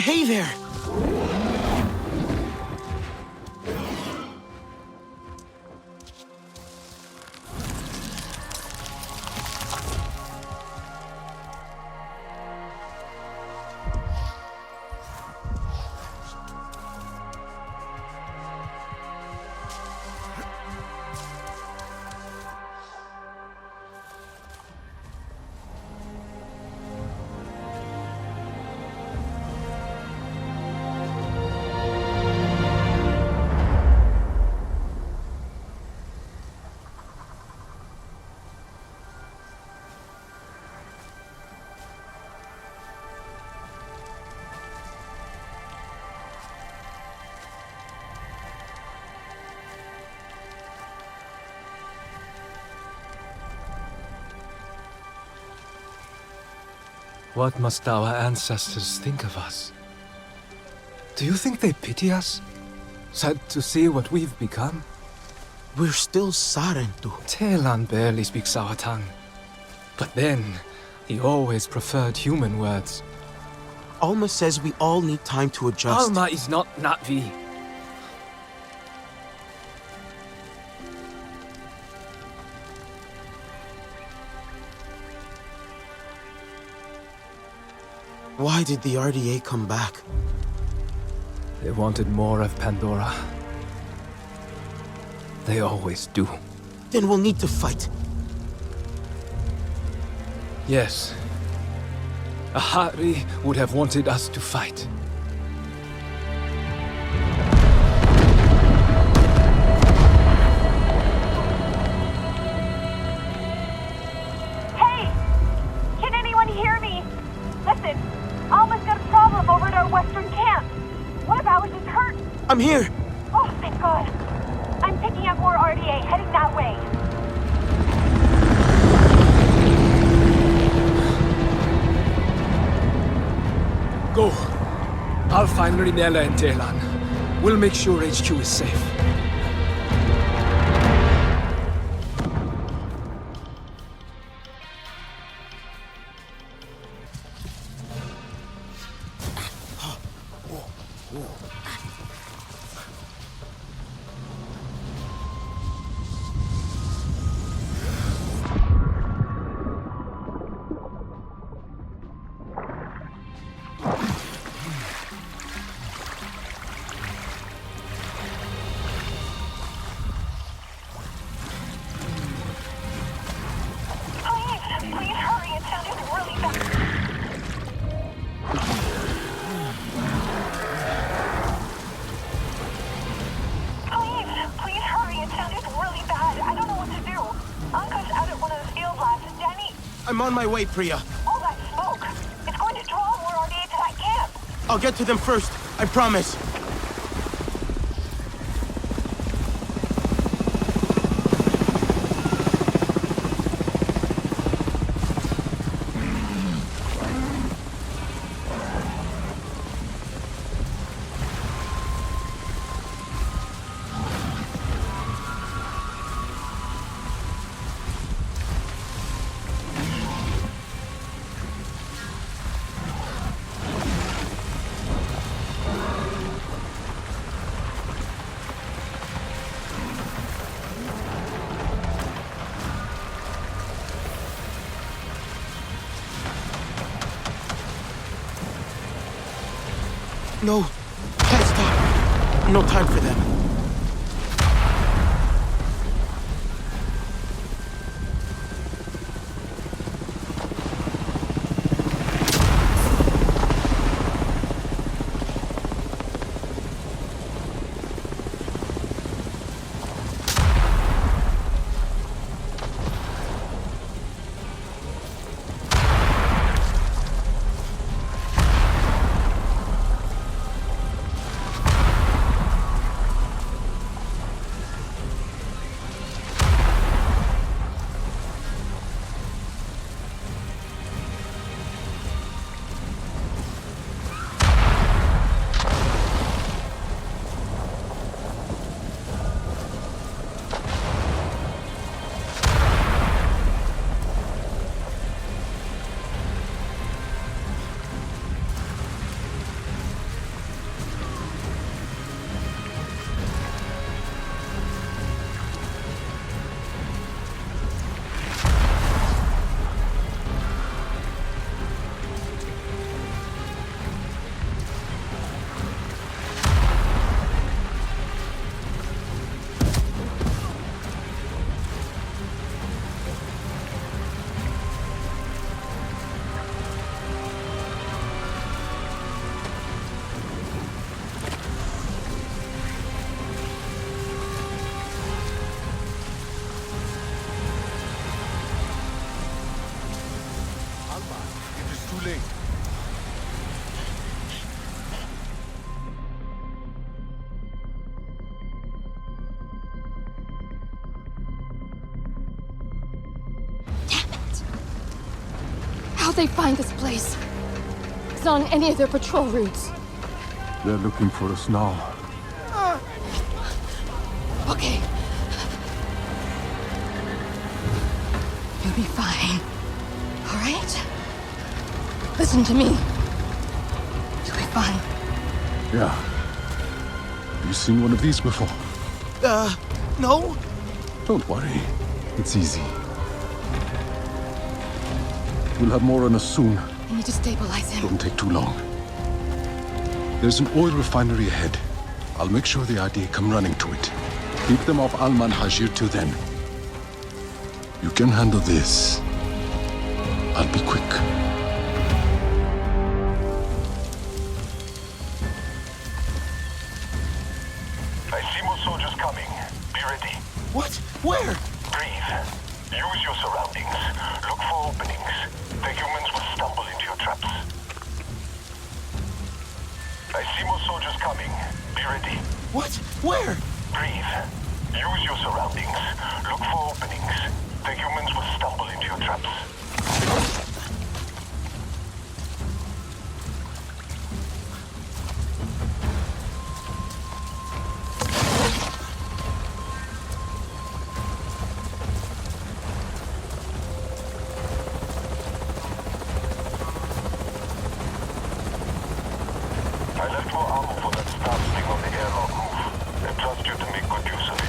Hey there! What must our ancestors think of us? Do you think they pity us? Sad to see what we've become? We're still Sarentu. Telan barely speaks our tongue. But then, he always preferred human words. Alma says we all need time to adjust. Alma is not Na'vi. Why did the RDA come back? They wanted more of Pandora. They always do. Then we'll need to fight. Yes. Ahari would have wanted us to fight. Hey! Can anyone hear me? Listen, Alma's got a problem over at our western camp. One of ours is hurt. I'm here! Oh, thank God. I'm picking up more RDA, heading that way. Go. I'll find Rinella and Telan. We'll make sure HQ is safe. Please hurry, it sounded really bad. Please hurry, it sounded really bad. I don't know what to do. Anka's out at one of the field labs. Danny... I'm on my way, Priya. All that smoke. It's going to draw more RDA to that camp. I'll get to them first. I promise. No, can't stop. No time for them. moving! How'd they find this place? It's not on any of their patrol routes. They're looking for us now. Okay. You'll be fine. All right? Listen to me. You'll be fine. Yeah. You seen one of these before? No? Don't worry. It's easy. We'll have more on us soon. I need to stabilize him. Don't take too long. There's an oil refinery ahead. I'll make sure the ID come running to it. Keep them off Alman Hajir till then. You can handle this. I'll be quick. I see more soldiers coming. Be ready. What? Where? Breathe. Use your surroundings. Look for openings. The humans will stumble into your traps. I see more soldiers coming. Be ready. What? Where? Breathe. Use your surroundings. Look for openings. The humans will stumble into your traps. I left more ammo for that staff thing on the airlock move. I trust you to make good use of it.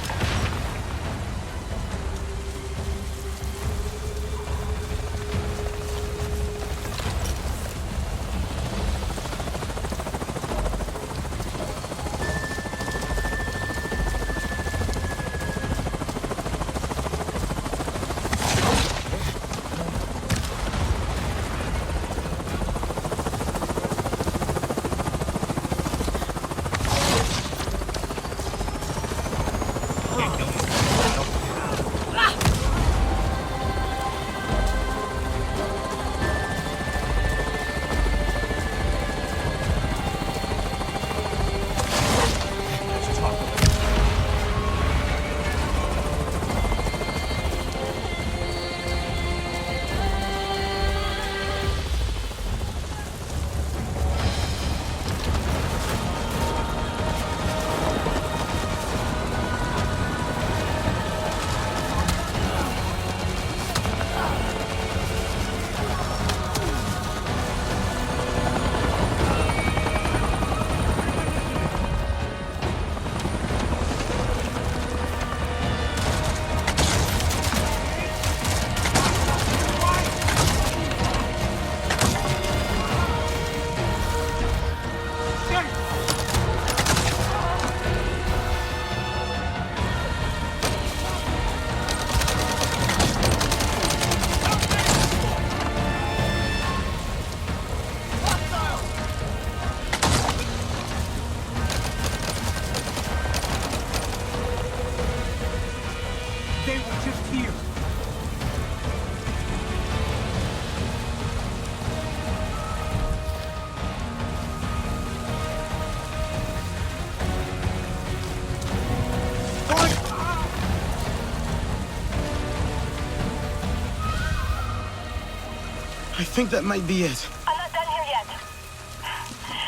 I think that might be it. I'm not done here yet.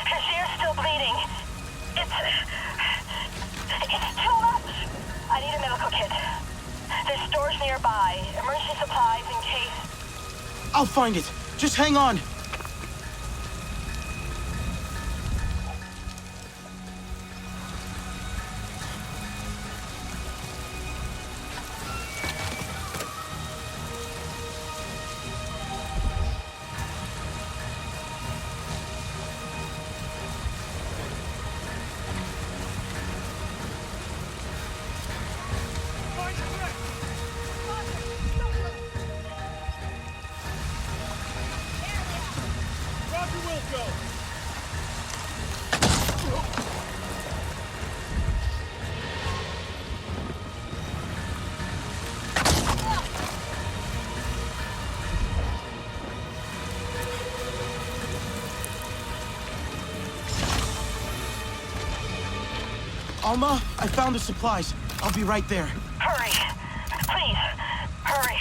Her shear's still bleeding. It's too much. I need a medical kit. There's stores nearby. Emergency supplies in case. I'll find it. Just hang on. Alma, I found the supplies. I'll be right there. Hurry. Please, hurry.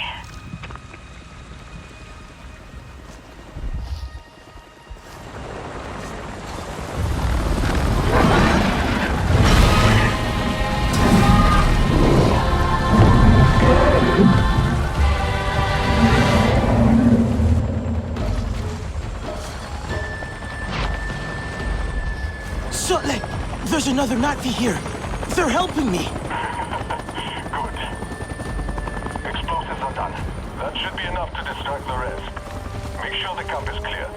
Sutley! There's another Nazi here. They're helping me. Good. Explosives are done. That should be enough to distract the rest. Make sure the camp is clear.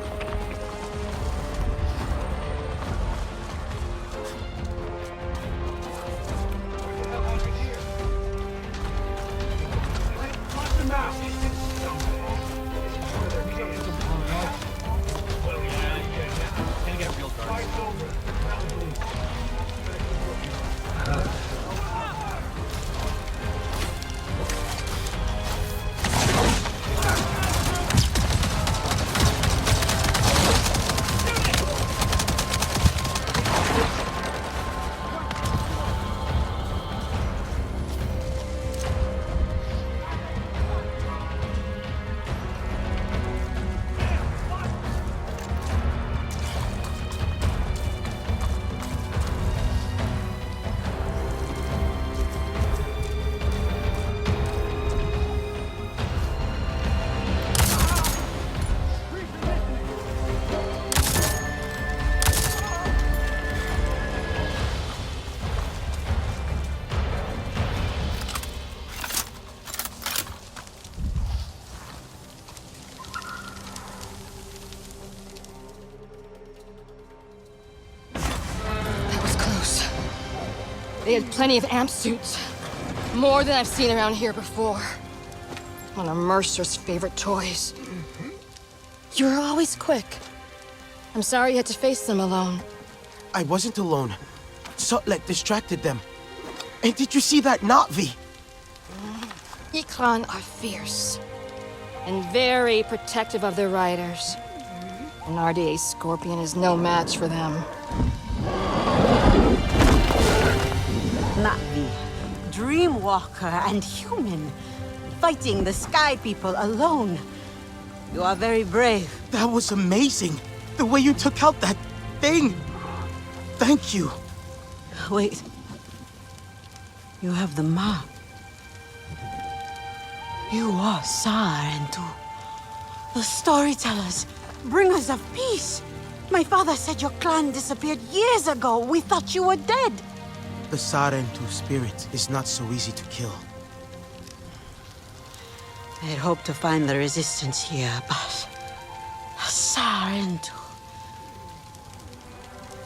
They had plenty of amp suits. More than I've seen around here before. One of Mercer's favorite toys. You were always quick. I'm sorry you had to face them alone. I wasn't alone. Sutlek distracted them. And did you see that Na'vi? Ikran are fierce. And very protective of their riders. An RDA Scorpion is no match for them. Na'vi, Dreamwalker and human, fighting the Sky People alone. You are very brave. That was amazing. The way you took out that thing. Thank you. Wait. You have the mark. You are Scythetube. The storytellers, bringers of peace. My father said your clan disappeared years ago. We thought you were dead. The Scythetube spirit is not so easy to kill. I had hoped to find the resistance here, but... Scythetube.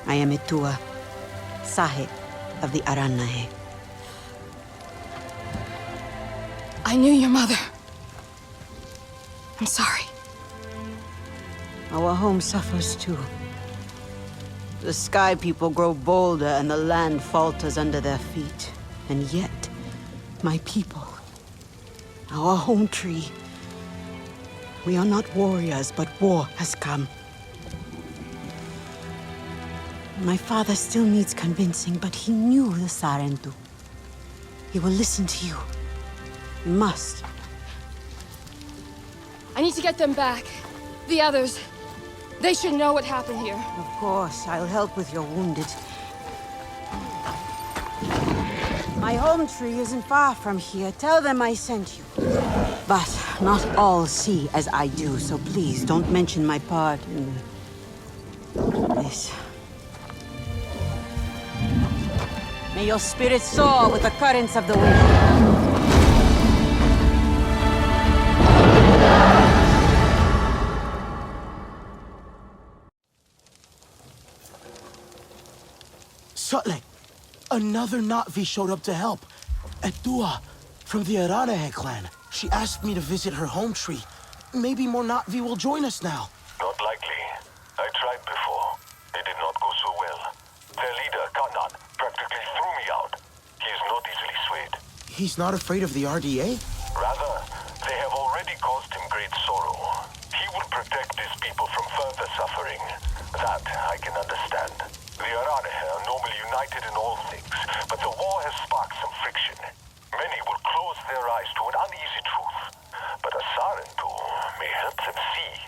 I am Itua, Sahib of the Aranahe. I knew your mother. I'm sorry. Our home suffers too. The Sky People grow bolder and the land falters under their feet. And yet, my people, our home tree, we are not warriors, but war has come. My father still needs convincing, but he knew the Scythetube. He will listen to you. He must. I need to get them back. The others. They should know what happened here. Of course, I'll help with your wounded. My home tree isn't far from here. Tell them I sent you. But not all see as I do, so please don't mention my part in this. May your spirit soar with the currents of the wind. Sutlek, another Na'vi showed up to help. Itua, from the Aranahe clan. She asked me to visit her home tree. Maybe more Na'vi will join us now. Not likely. I tried before. It did not go so well. Their leader, Kanan, practically threw me out. He is not easily swayed. He's not afraid of the RDA? Rather, they have already caused him great sorrow. He will protect his people from further suffering. That I can understand. The Arane are normally united in all things, but the war has sparked some friction. Many will close their eyes to an uneasy truth, but a Sarentu may help them see.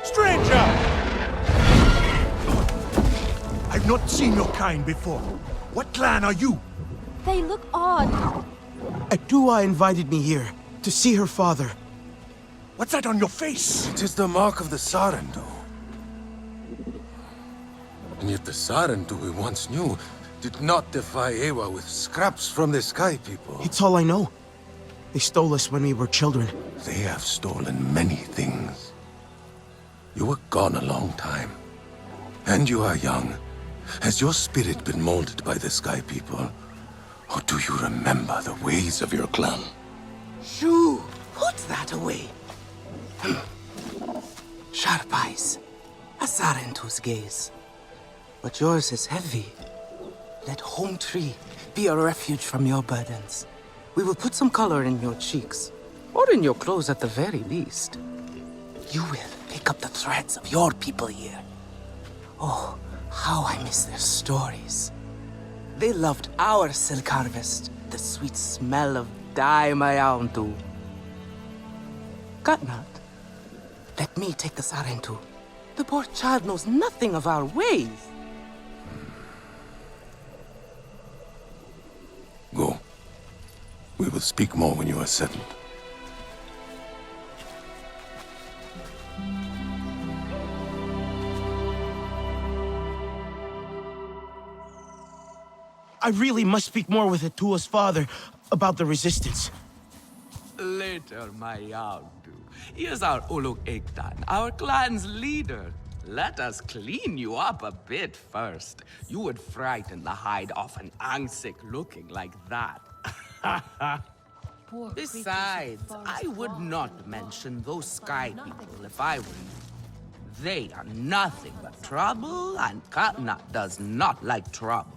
Stranger! I've not seen your kind before. What clan are you? They look odd. Adua invited me here to see her father. What's that on your face? It is the mark of the Sarentu. And yet the Sarentu we once knew did not defy Ewa with scraps from the Sky People. It's all I know. They stole us when we were children. They have stolen many things. You were gone a long time. And you are young. Has your spirit been molded by the Sky People? Or do you remember the ways of your clan? Shoo! Put that away. Sharp eyes. A Sarentu's gaze. But yours is heavy. Let Home Tree be a refuge from your burdens. We will put some color in your cheeks. Or in your clothes at the very least. You will pick up the threads of your people here. Oh, how I miss their stories. They loved our silk harvest, the sweet smell of dye mayauntu. Katnat, let me take the Sarentu. The poor child knows nothing of our ways. Go. We will speak more when you are settled. I really must speak more with Atua's father about the resistance. Later, my Yauntu. Here's our Uluk Ektan, our clan's leader. Let us clean you up a bit first. You would frighten the hide off an Angsik looking like that. Besides, I would not mention those Sky People if I were you. They are nothing but trouble, and Katnat does not like trouble.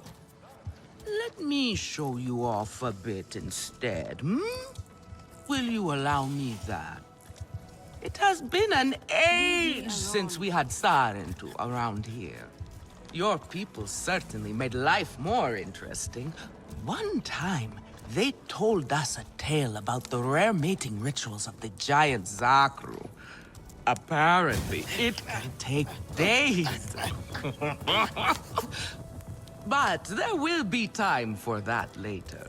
Let me show you off a bit instead, hmm? Will you allow me that? It has been an age since we had Sarentu around here. Your people certainly made life more interesting. One time, they told us a tale about the rare mating rituals of the giant Zakru. Apparently, it can take days. But there will be time for that later.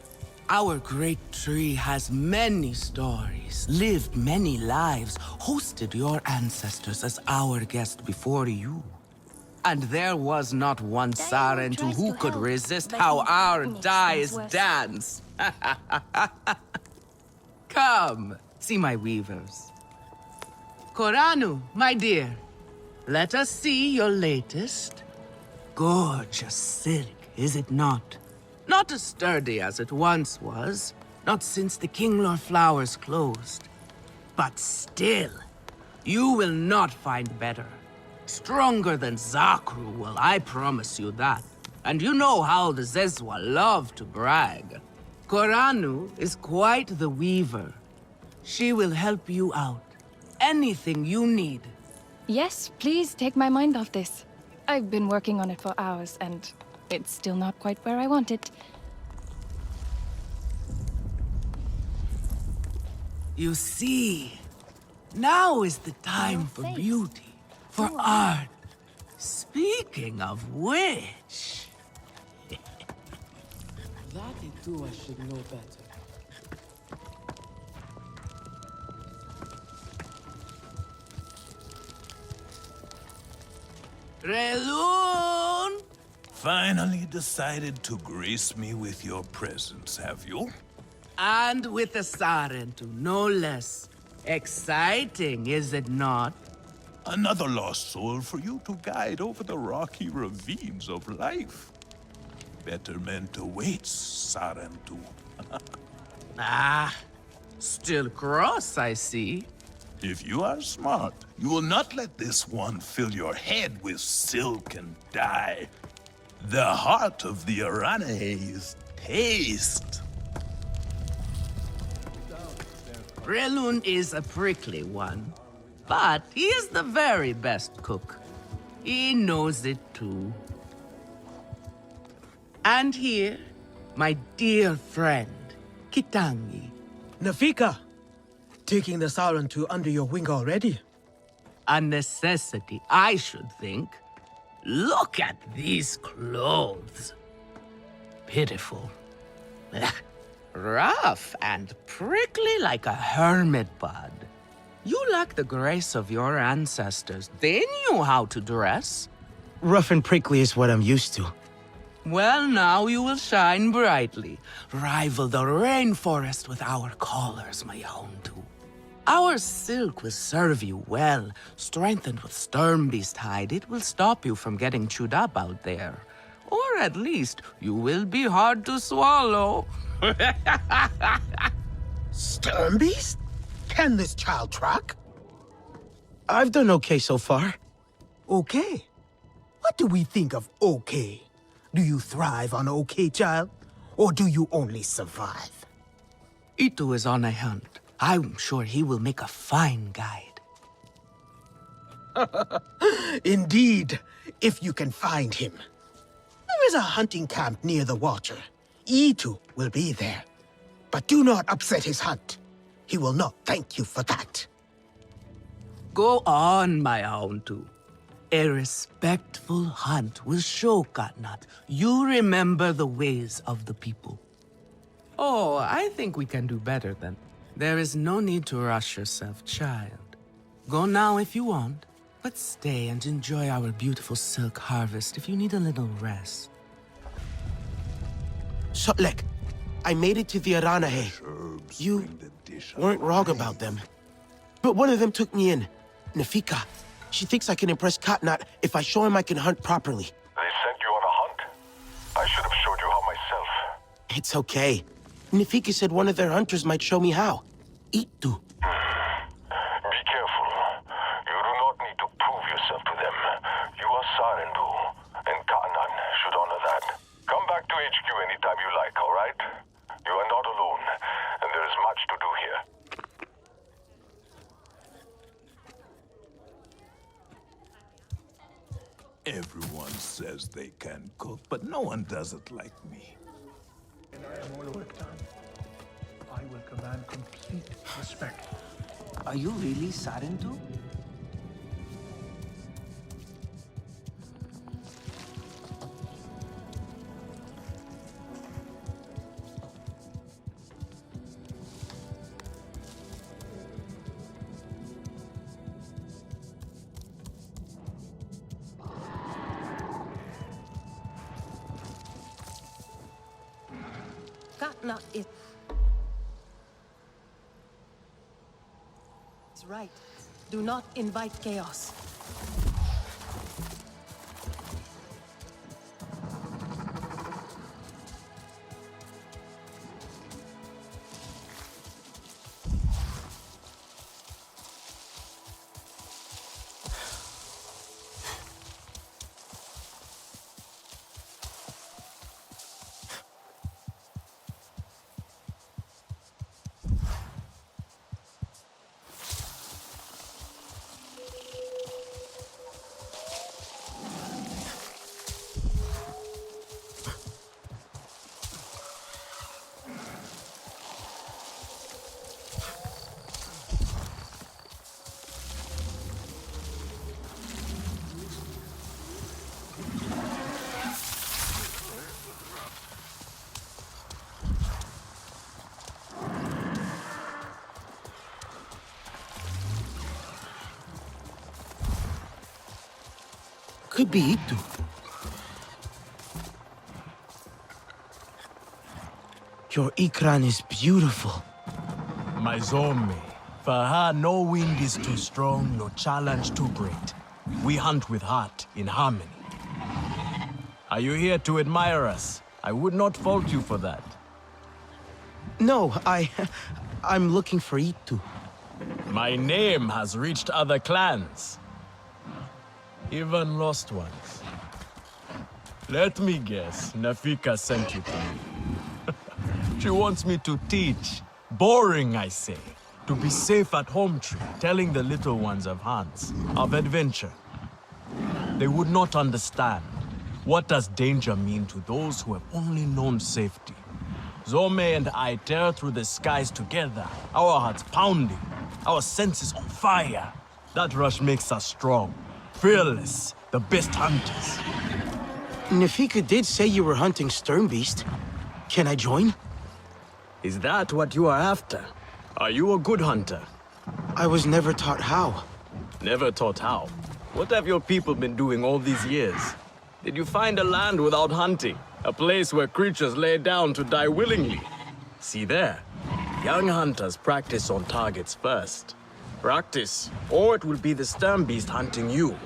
Our great tree has many stories, lived many lives, hosted your ancestors as our guest before you. And there was not one Sarentu who could resist how our dyes dance. Come, see my weavers. Koranu, my dear, let us see your latest. Gorgeous silk, is it not? Not as sturdy as it once was, not since the Kinglor flowers closed. But still, you will not find better. Stronger than Zakru will, I promise you that. And you know how the Zezwa love to brag. Koranu is quite the weaver. She will help you out. Anything you need. Yes, please take my mind off this. I've been working on it for hours, and it's still not quite where I want it. You see, now is the time for beauty, for art. Speaking of which... That Itua should know better. Relun! Finally decided to grace me with your presence, have you? And with a Sarentu, no less. Exciting, is it not? Another lost soul for you to guide over the rocky ravines of life. Betterment awaits, Sarentu. Ah, still cross, I see. If you are smart, you will not let this one fill your head with silk and dye. The heart of the Aranahe is taste. Relun is a prickly one, but he is the very best cook. He knows it too. And here, my dear friend, Kitangi. Nafika! Taking the Sarentu under your wing already? A necessity, I should think. Look at these clothes. Pitiful. Rough and prickly like a hermit bud. You lack the grace of your ancestors. They knew how to dress. Rough and prickly is what I'm used to. Well, now you will shine brightly. Rival the rainforest with our colors, my Houndu. Our silk will serve you well. Strengthened with Sternbeast hide, it will stop you from getting chewed up out there. Or at least, you will be hard to swallow. Sternbeast? Can this child track? I've done okay so far. Okay? What do we think of okay? Do you thrive on okay, child? Or do you only survive? Itu is on a hunt. I'm sure he will make a fine guide. Indeed, if you can find him. There is a hunting camp near the Watcher. Itu will be there. But do not upset his hunt. He will not thank you for that. Go on, my Houndu. A respectful hunt will show Katnat you remember the ways of the people. Oh, I think we can do better then. There is no need to rush yourself, child. Go now if you want, but stay and enjoy our beautiful silk harvest if you need a little rest. Sotlek, I made it to the Aranahe. You weren't wrong about them. But one of them took me in. Nafika. She thinks I can impress Katnat if I show him I can hunt properly. They sent you on a hunt? I should have showed you how myself. It's okay. Nafika said one of their hunters might show me how. Itu. Be careful. You do not need to prove yourself to them. You are Sarendu, and Katnat should honor that. Come back to HQ anytime you like, all right? You are not alone, and there is much to do here. Everyone says they can cook, but no one does it like me. And I am all work done. I will command complete respect. Are you really Scythetube? Katnat is right. Do not invite chaos. Could be Itu. Your Ikran is beautiful. My Zome, for her no wind is too strong, no challenge too great. We hunt with heart, in harmony. Are you here to admire us? I would not fault you for that. No, I'm looking for Itu. My name has reached other clans. Even lost ones. Let me guess, Nafika sent you to me. She wants me to teach. Boring, I say. To be safe at home tree, telling the little ones of hunts, of adventure. They would not understand. What does danger mean to those who have only known safety? Zome and I tear through the skies together, our hearts pounding, our senses on fire. That rush makes us strong. Fearless, the best hunters. Nafika did say you were hunting Sternbeast. Can I join? Is that what you are after? Are you a good hunter? I was never taught how. Never taught how? What have your people been doing all these years? Did you find a land without hunting? A place where creatures lay down to die willingly. See there? Young hunters practice on targets first. Practice, or it will be the stern beast hunting you.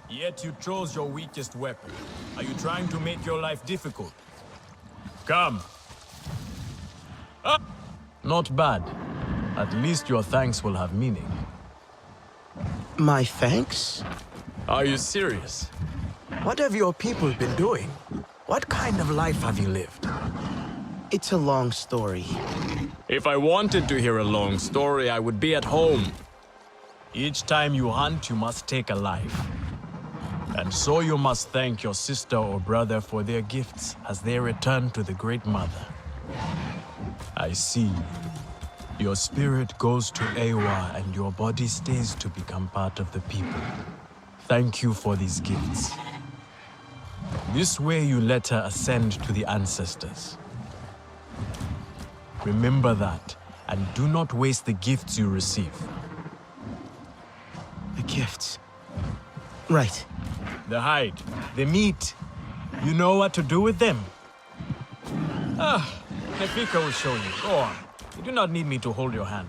Yet you chose your weakest weapon. Are you trying to make your life difficult? Come. Up! Not bad. At least your thanks will have meaning. My thanks? Are you serious? What have your people been doing? What kind of life have you lived? It's a long story. If I wanted to hear a long story, I would be at home. Each time you hunt, you must take a life. And so you must thank your sister or brother for their gifts as they return to the Great Mother. I see. Your spirit goes to Ewa and your body stays to become part of the people. Thank you for these gifts. This way you let her ascend to the ancestors. Remember that, and do not waste the gifts you receive. The gifts. Right. The hide, the meat. You know what to do with them. Nefika will show you. Go on. You do not need me to hold your hand.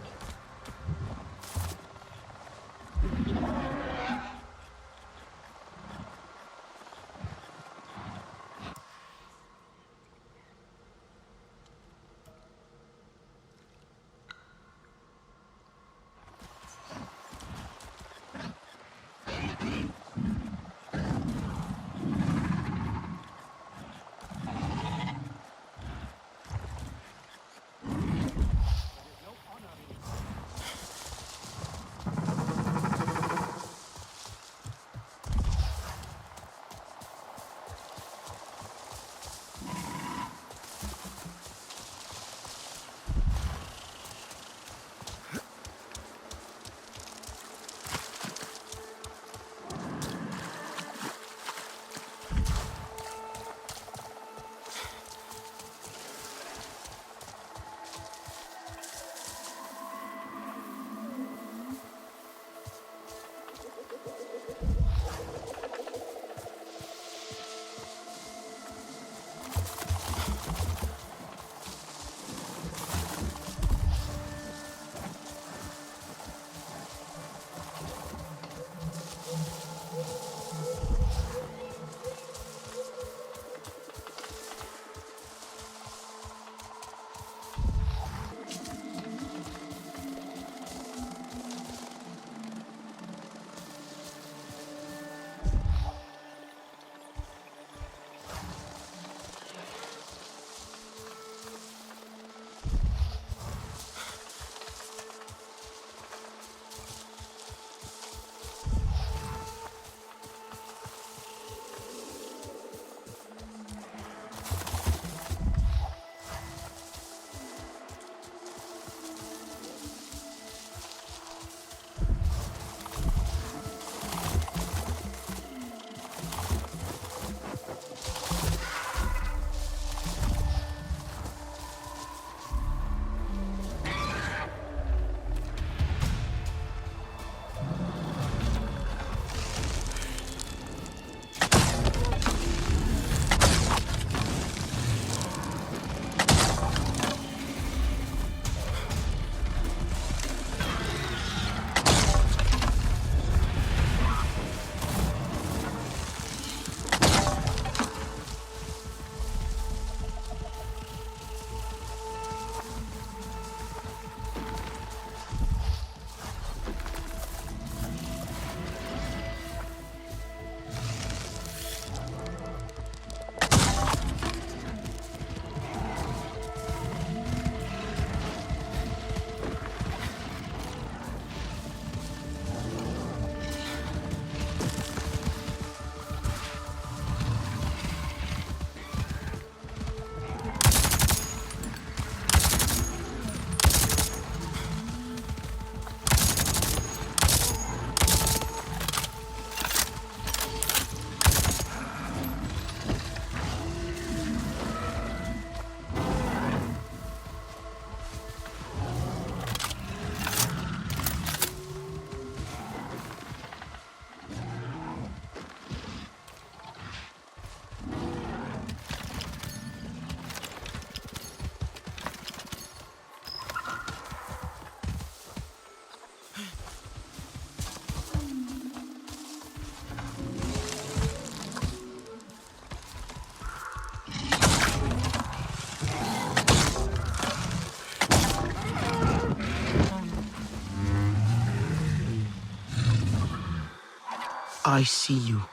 I see you.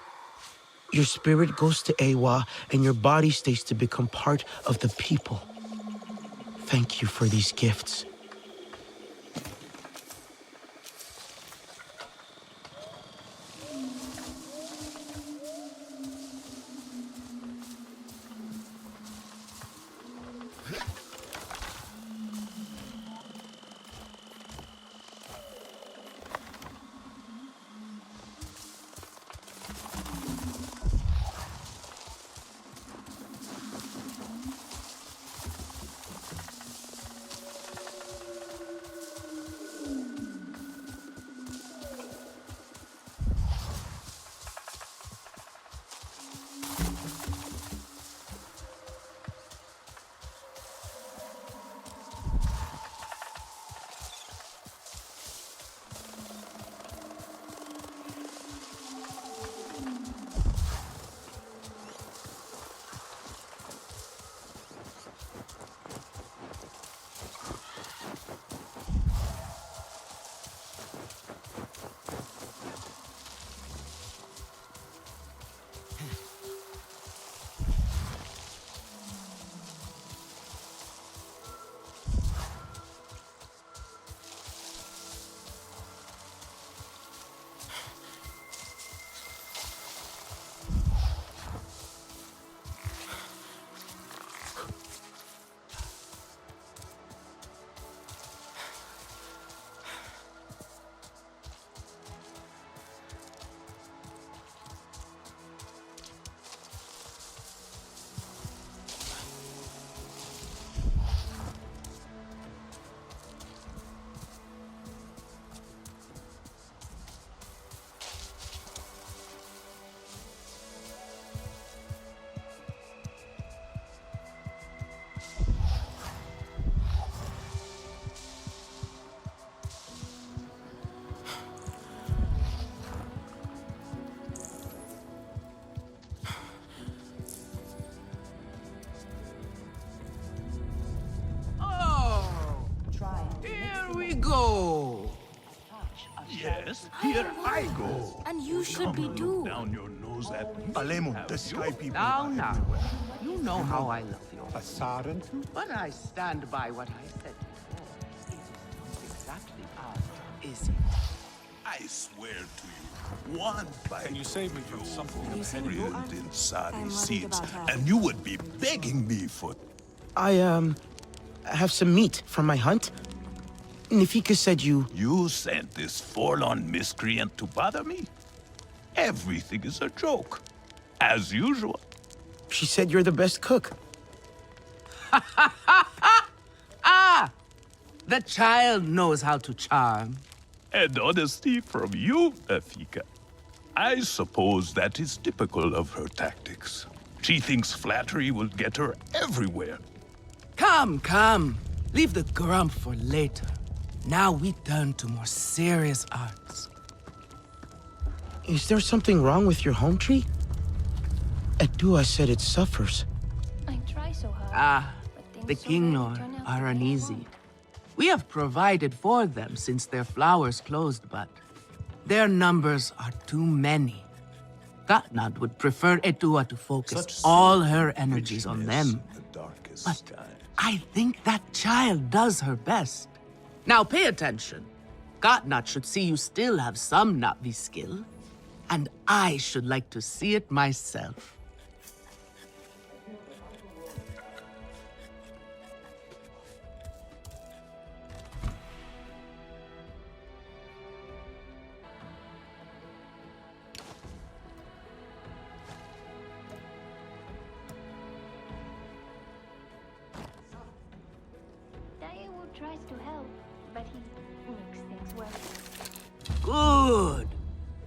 Your spirit goes to Ewa, and your body stays to become part of the people. Thank you for these gifts. Go. Yes, here I go. And you should be too. Down your nose at me. Alemo, the sky people. Now, you know how I love you. A Scythetube? But I stand by what I said before. It is exactly ours, is it? I swear to you, one bite. Can you save me from something drilled inside these seeds, and you would be begging me for. I have some meat from my hunt. Nafika said you... You sent this forlorn miscreant to bother me? Everything is a joke. As usual. She said you're the best cook. Ah! The child knows how to charm. And honesty from you, Nafika. I suppose that is typical of her tactics. She thinks flattery will get her everywhere. Come. Leave the grump for later. Now we turn to more serious arts. Is there something wrong with your home tree? Edua said it suffers. I try so hard. The Kingnor are uneasy. We have provided for them since their flowers closed, but their numbers are too many. Katnad would prefer Edua to focus all her energies on them. But I think that child does her best. Now pay attention. Katnat should see you still have some Na'vi skill, and I should like to see it myself. Tries to help, but he makes things worse. Good.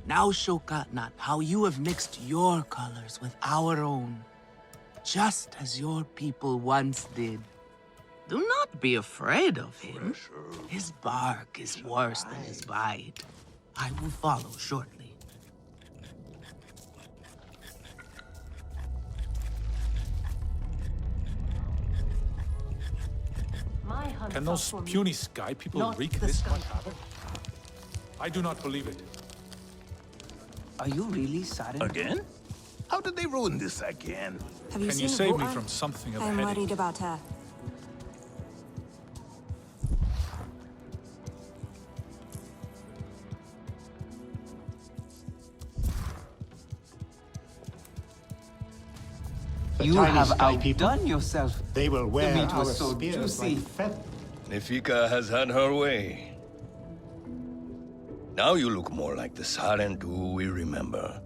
Now show Katnat how you have mixed your colors with our own, just as your people once did. Do not be afraid of him. His bark is worse than his bite. I will follow shortly. Can those puny sky people wreak this much havoc? I do not believe it. Are you really Saren? Again? How did they ruin this again? Have you Can seen you save me Wuhan? from something of a I'm headache? worried about her. You tiny have sky people. outdone yourself. They will The wear meat our was so spears juicy. like feathers. Nefika has had her way. Now you look more like the Scythetube we remember.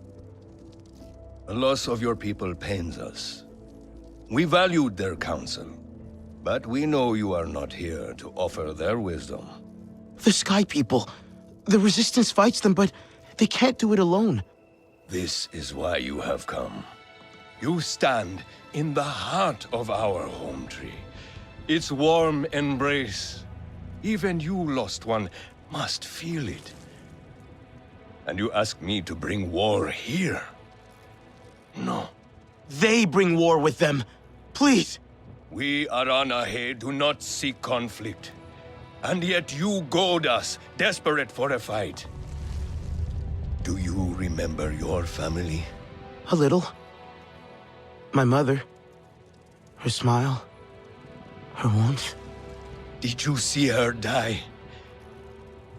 The loss of your people pains us. We valued their counsel, but we know you are not here to offer their wisdom. The Sky People. The Resistance fights them, but they can't do it alone. This is why you have come. You stand in the heart of our home tree. Its warm embrace. Even you, lost one, must feel it. And you ask me to bring war here? No. They bring war with them. Please. We Aranahe do not seek conflict. And yet you goad us, desperate for a fight. Do you remember your family? A little. My mother. Her smile. Her warmth. Did you see her die?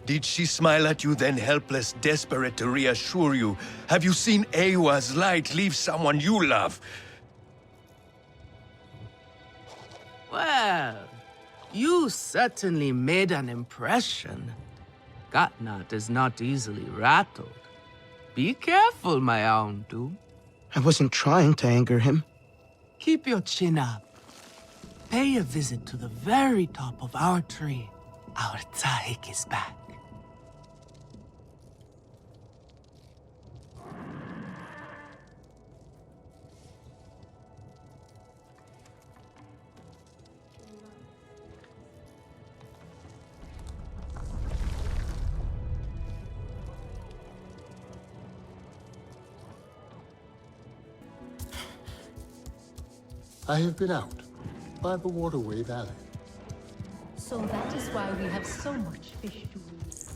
Did she smile at you then, helpless, desperate to reassure you? Have you seen Ewa's light leave someone you love? Well, you certainly made an impression. Gatnat is not easily rattled. Be careful, my Auntu. I wasn't trying to anger him. Keep your chin up. Pay a visit to the very top of our tree. Our Tsahik is back. I have been out by the waterway valley. So that is why we have so much fish to eat.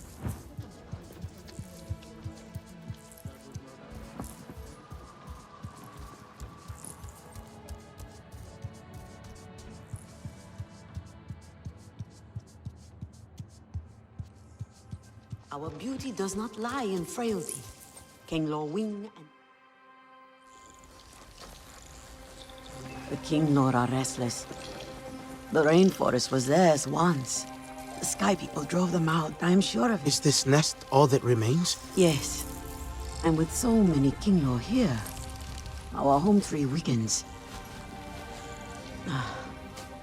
Our beauty does not lie in frailty. King Wing and the King Lord are restless. The rainforest was theirs once. The Sky People drove them out, I'm sure of it. Is this nest all that remains? Yes. And with so many King Lord here, our home tree weakens.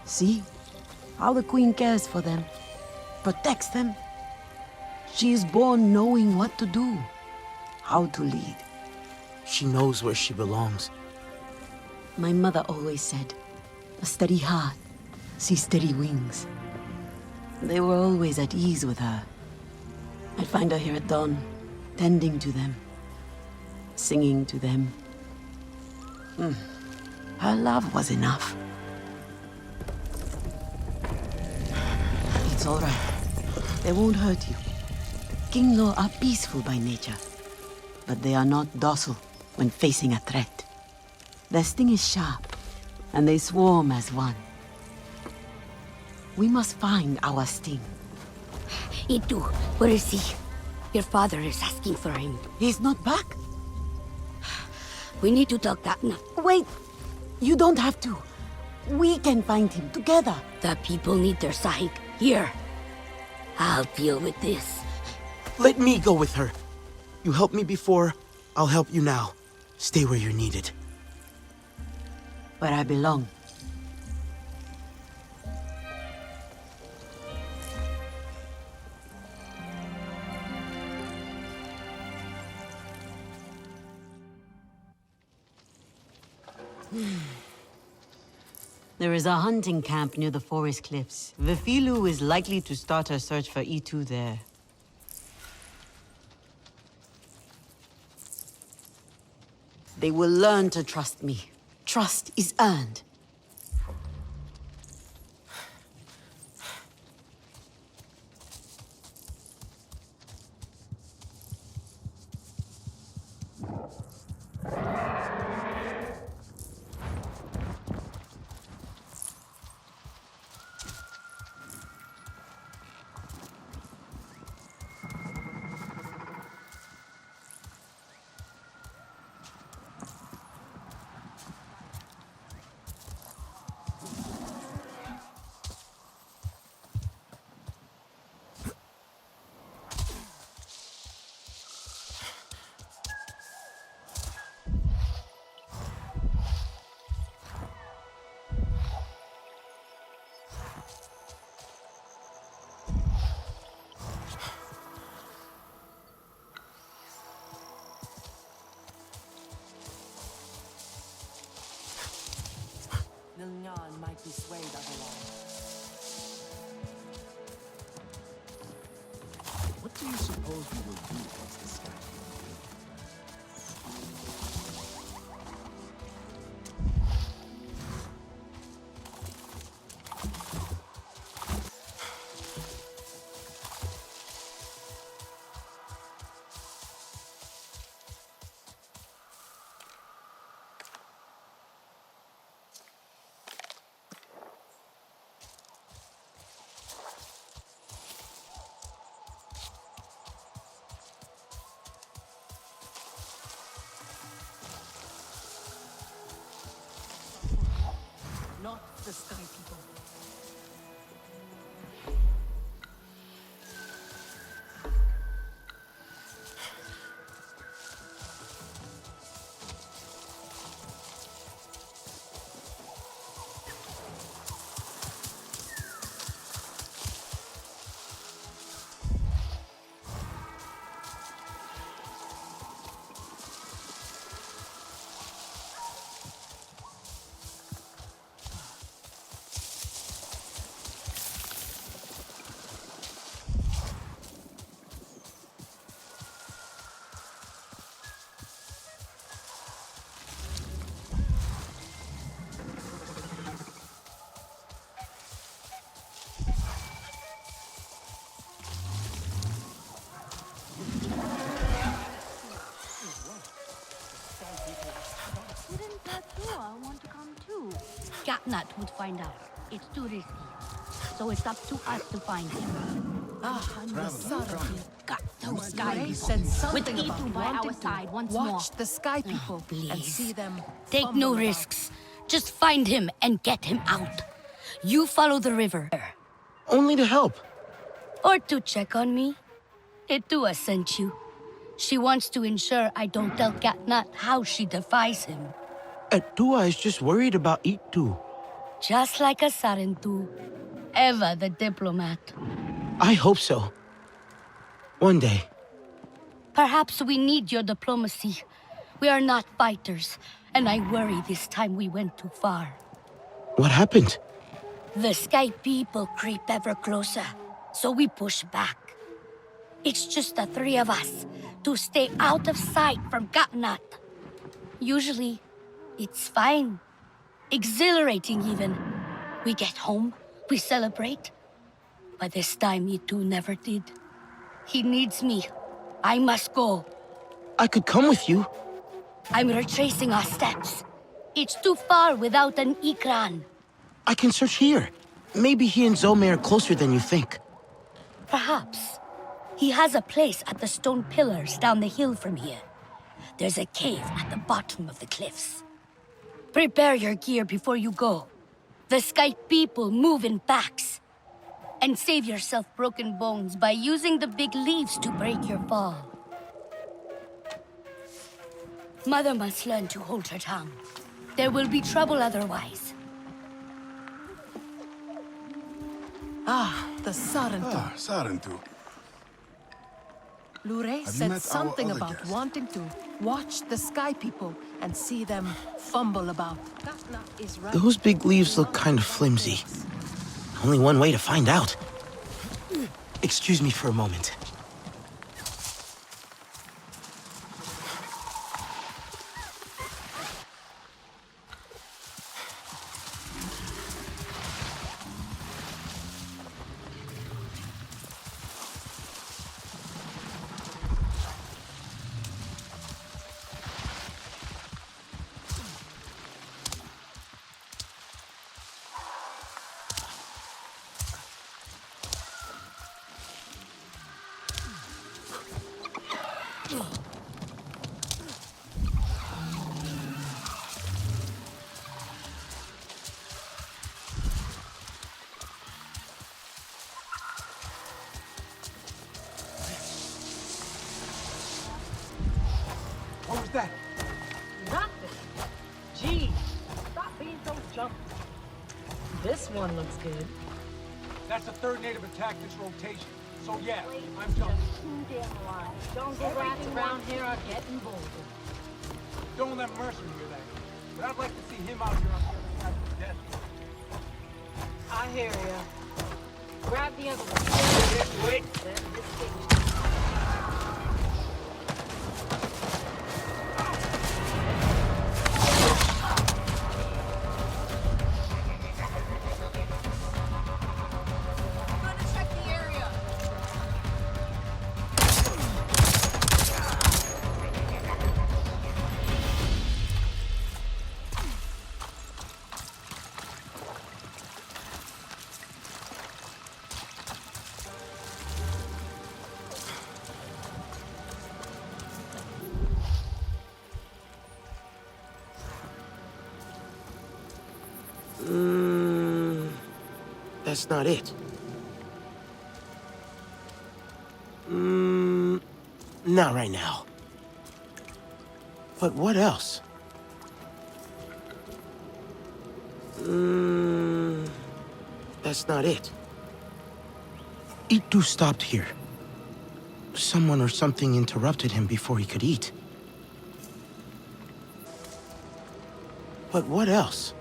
See? How the Queen cares for them. Protects them. She is born knowing what to do. How to lead. She knows where she belongs. My mother always said, a steady heart sees steady wings. They were always at ease with her. I'd find her here at dawn, tending to them, singing to them. Her love was enough. It's all right. They won't hurt you. King Law are peaceful by nature, but they are not docile when facing a threat. Their sting is sharp, and they swarm as one. We must find our sting. Itu, where is he? Your father is asking for him. He's not back? We need to talk that now. Wait! You don't have to. We can find him together. The people need their Sahik here. I'll deal with this. Let me go with her. You helped me before, I'll help you now. Stay where you're needed. Where I belong. There is a hunting camp near the forest cliffs. Vifilu is likely to start her search for E2 there. They will learn to trust me. Trust is earned. Khan might be swayed otherwise. What do you suppose we will do once the sky? Not the Sky People. Didn't Tatua want to come too? Catnut would find out. It's too risky. So it's up to us to find him. The subtlety. Got those Sky Sky He said something with about Itu by our wanting to side once watch more. the Sky People and Please. see them Take fumble no about. risks. Just find him and get him out. You follow the river. Only to help. Or to check on me. Itua sent you. She wants to ensure I don't tell Catnut how she defies him. Atua is just worried about Itu. Just like a Sarentu. Eva the diplomat. I hope so. One day. Perhaps we need your diplomacy. We are not fighters, and I worry this time we went too far. What happened? The Sky People creep ever closer, so we push back. It's just the three of us to stay out of sight from Katnat. Usually, it's fine. Exhilarating even. We get home, we celebrate. But this time, Itu never did. He needs me. I must go. I could come with you. I'm retracing our steps. It's too far without an Ikran. I can search here. Maybe he and Zome are closer than you think. Perhaps. He has a place at the stone pillars down the hill from here. There's a cave at the bottom of the cliffs. Prepare your gear before you go. The Sky People move in packs. And save yourself broken bones by using the big leaves to break your fall. Mother must learn to hold her tongue. There will be trouble otherwise. The Sarentu. Sarentu. Lure Have you said met our something other about guest? wanting to watch the Sky People and see them fumble about. Katnut is right. Those big leaves look kind of flimsy. Only one way to find out. Excuse me for a moment. What was that? Nothing. Gee, stop being so jumpy. This one looks good. That's the third native attack this rotation. So yeah, I'm jumping. Too damn alive. Jungle rats around here are getting bolder. Don't let Mercer hear that. But I'd like to see him out here on the other side of the desert. I hear ya. Grab the other one. Wait. That's not it. Not right now. But what else? That's not it. Itu stopped here. Someone or something interrupted him before he could eat. But what else?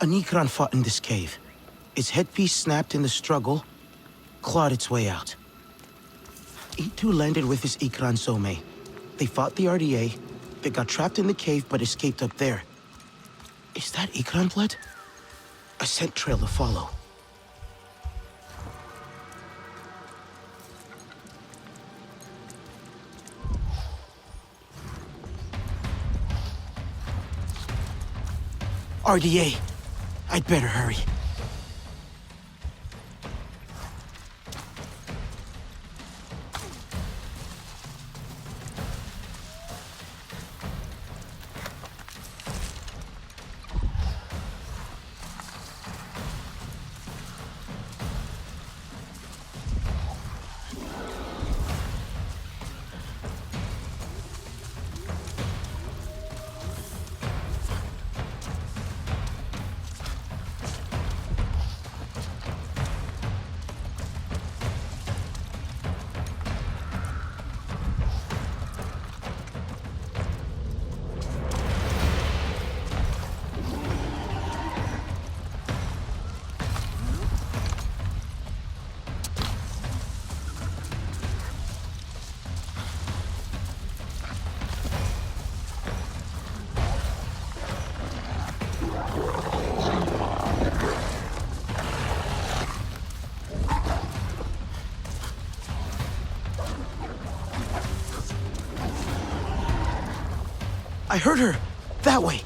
An Ikran fought in this cave. Its headpiece snapped in the struggle, clawed its way out. Itu landed with his Ikran Some. They fought the RDA. They got trapped in the cave but escaped up there. Is that Ikran blood? A scent trail to follow. RDA. I'd better hurry. I heard her! That way!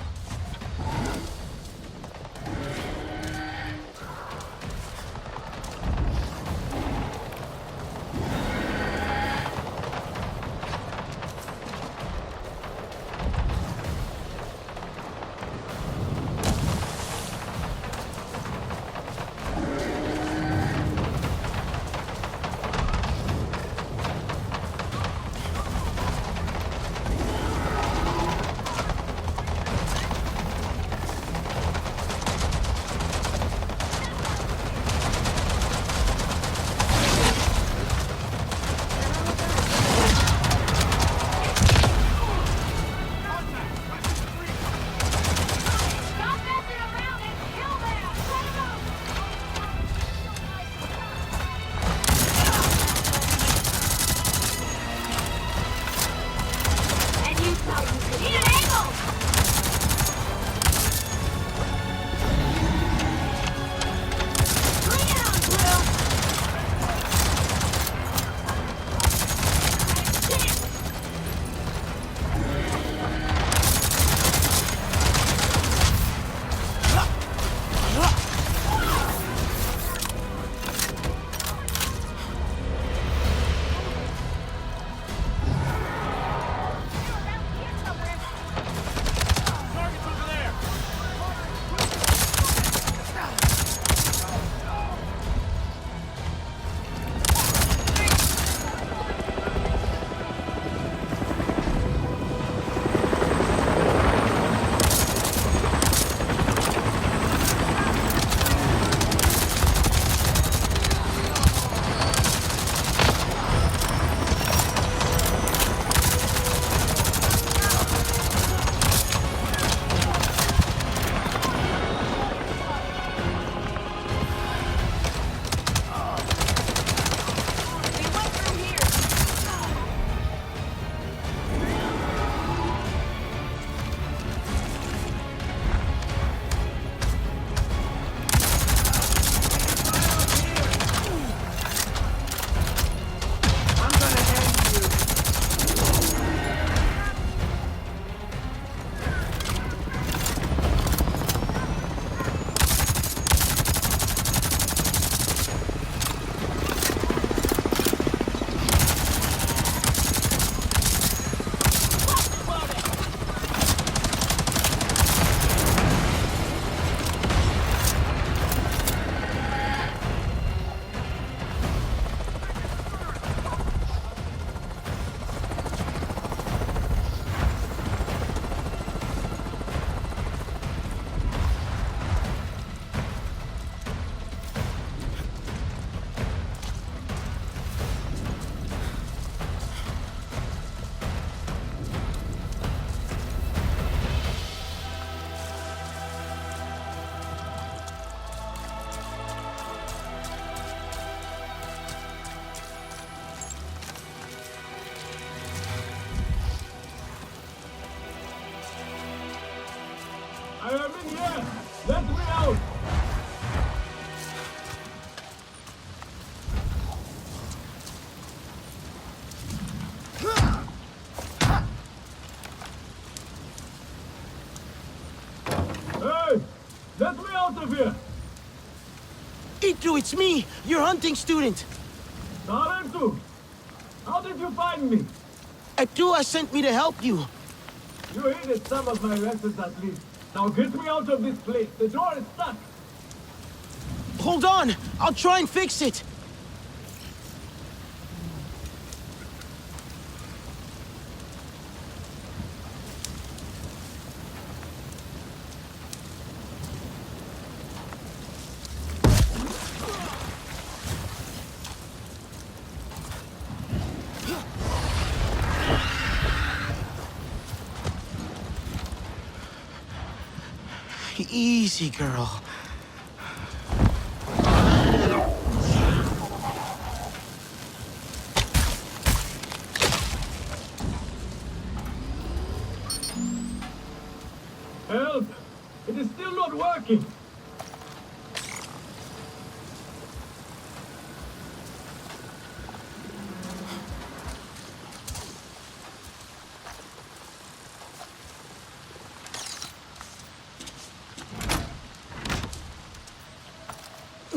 in here! Let me out! Hey! Let me out of here! Itu, it's me, your hunting student. Scythetube! How did you find me? Atua sent me to help you. You aided some of my lessons at least. Now get me out of this place. The door is stuck. Hold on, I'll try and fix it. Easy, girl. Help! It is still not working.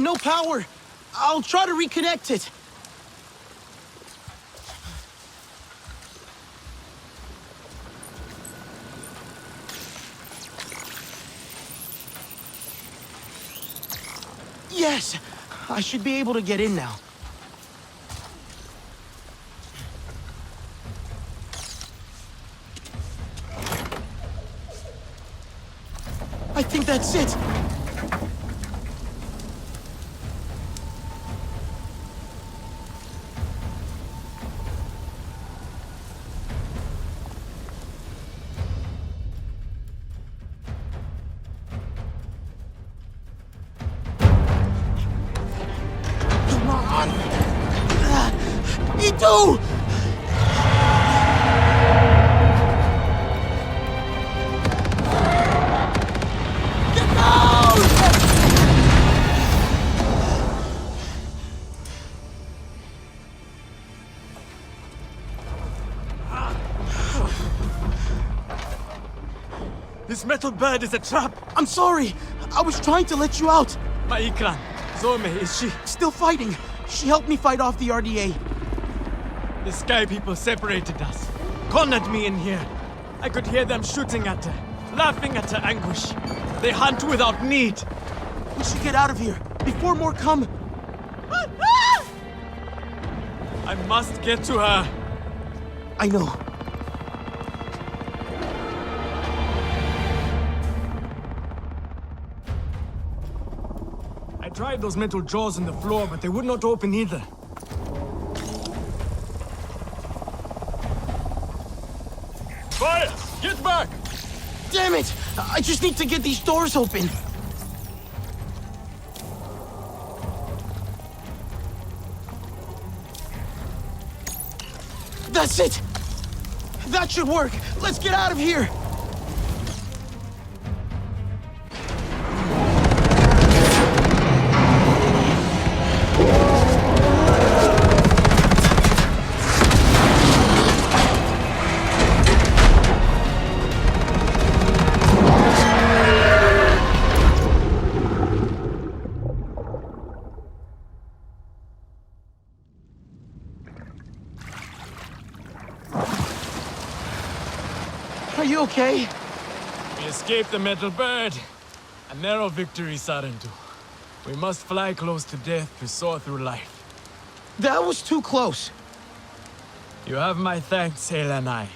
No power. I'll try to reconnect it. Yes, I should be able to get in now. I think that's it. Itu! Get down! This metal bird is a trap. I'm sorry. I was trying to let you out. My Ikran. Zorme, is she? Still fighting. She helped me fight off the RDA. The Sky people separated us. Cornered me in here. I could hear them shooting at her, laughing at her anguish. They hunt without need. We should get out of here before more come. I must get to her. I know. I tried those metal jaws in the floor, but they would not open either. Fire! Get back! Damn it! I just need to get these doors open. That's it! That should work! Let's get out of here! Are you okay? We escaped the metal bird. A narrow victory, Scythetube. We must fly close to death to soar through life. That was too close. You have my thanks, Helenai.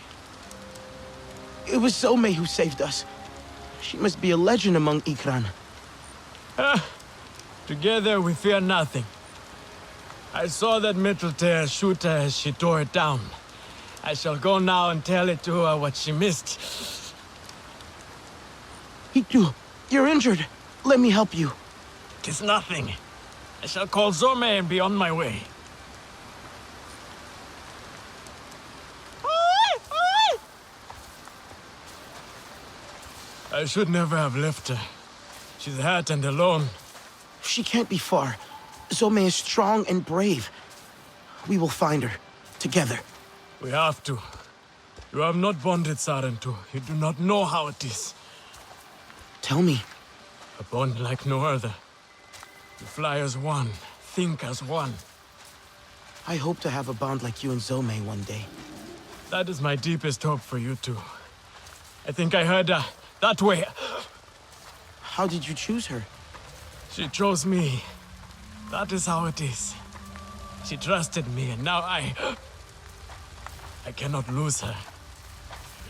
It was Zome who saved us. She must be a legend among Ikran. Together we fear nothing. I saw that metal tear shoot her as she tore it down. I shall go now and tell it to her what she missed. Itu, you're injured. Let me help you. 'Tis nothing. I shall call Zorme and be on my way. I should never have left her. She's hurt and alone. She can't be far. Zome is strong and brave. We will find her. Together. We have to. You have not bonded, Sarentu. You do not know how it is. Tell me. A bond like no other. You fly as one, think as one. I hope to have a bond like you and Zome one day. That is my deepest hope for you two. I think I heard her. That way. How did you choose her? She chose me. That is how it is. She trusted me, and now I cannot lose her.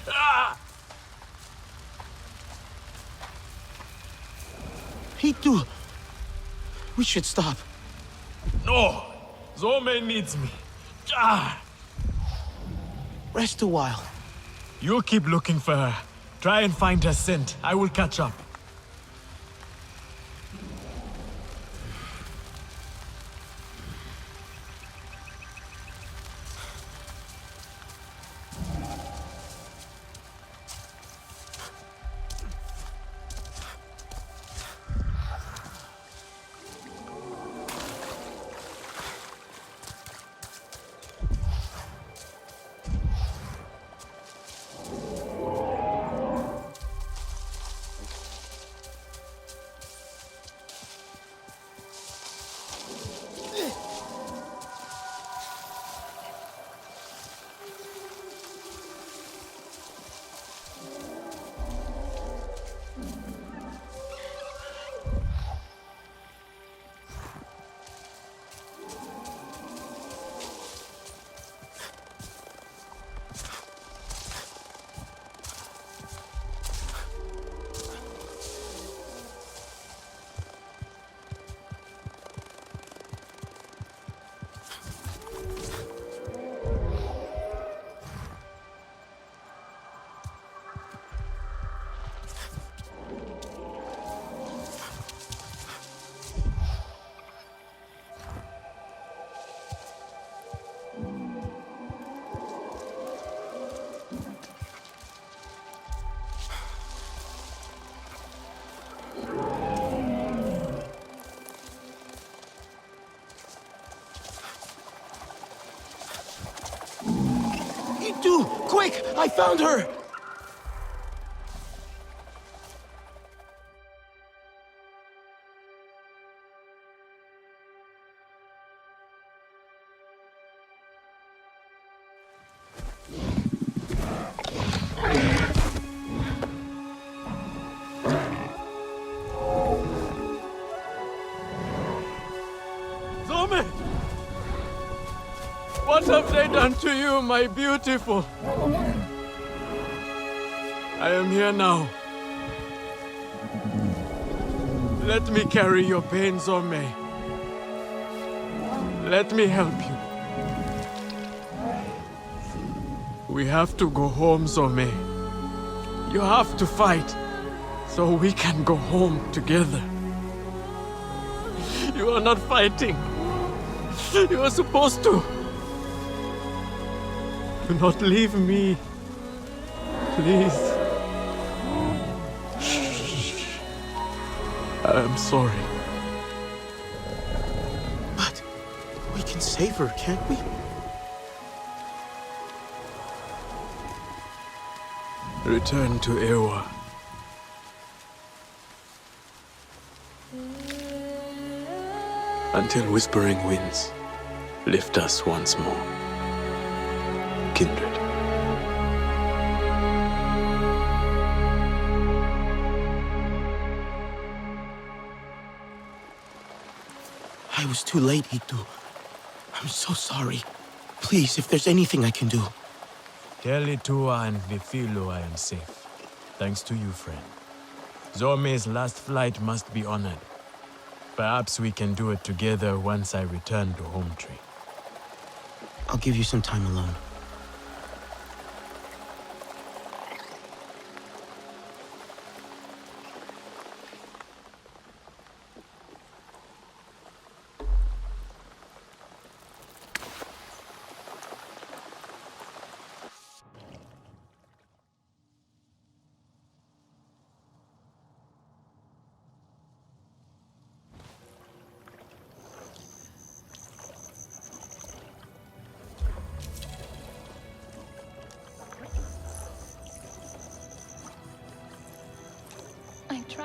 Ah! Hitu! We should stop. No! Zome needs me. Ah! Rest a while. You keep looking for her. Try and find her scent. I will catch up. Hitu! Quick! I found her! Zome! What have they done to you, my beautiful? I am here now. Let me carry your pain, Zome. Let me help you. We have to go home, Zome. You have to fight, so we can go home together. You are not fighting. You are supposed to. Do not leave me. Please. Shh. I am sorry. But we can save her, can't we? Return to Ewa. Until whispering winds lift us once more. Kindred. I was too late, Hitu. I'm so sorry. Please, if there's anything I can do. Tell Itua and Vifilo I am safe. Thanks to you, friend. Zome's last flight must be honored. Perhaps we can do it together once I return to Home Tree. I'll give you some time alone.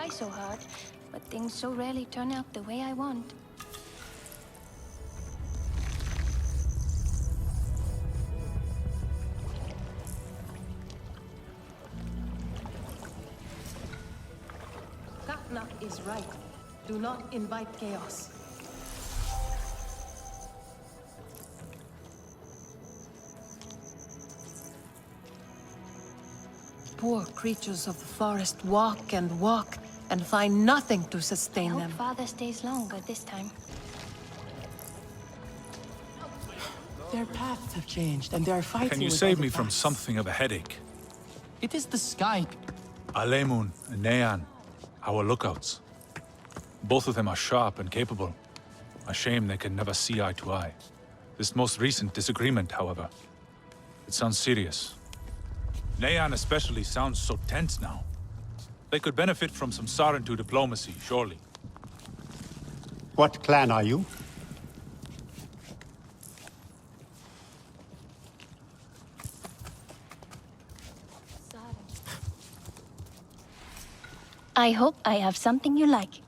try so hard, but things so rarely turn out the way I want. Katna is right. Do not invite chaos. Poor creatures of the forest walk and find nothing to sustain I them. hope Father stays longer this time. Their paths have changed, and they're fighting. Can you with save other me from paths. something of a headache? It is the sky. Alemun and Nean, our lookouts. Both of them are sharp and capable. A shame they can never see eye to eye. This most recent disagreement, however, it sounds serious. Nean especially sounds so tense now. They could benefit from some Scythetube diplomacy, surely. What clan are you? I hope I have something you like.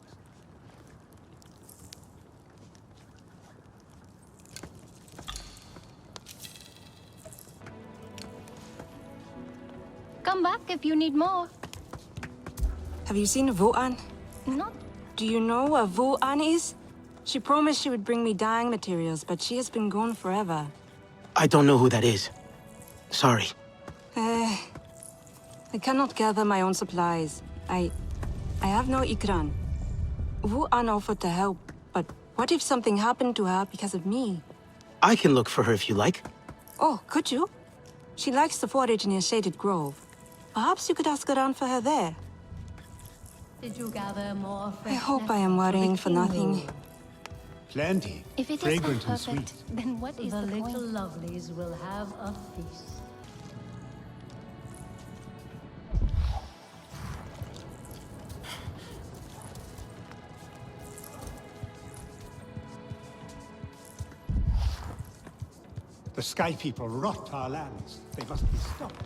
Come back if you need more. Have you seen Vuan? Not. Do you know what Vuan is? She promised she would bring me dyeing materials, but she has been gone forever. I don't know who that is. Sorry. I cannot gather my own supplies. I have no ikran. Vuan offered to help, but what if something happened to her because of me? I can look for her if you like. Oh, could you? She likes to forage near Shaded Grove. Perhaps you could ask around for her there. Did you gather more? I hope I am worrying for nothing. Plenty. If it is Fragrant and imperfect, sweet. then what is The the little point? lovelies will have a feast. The Sky People rot our lands. They must be stopped.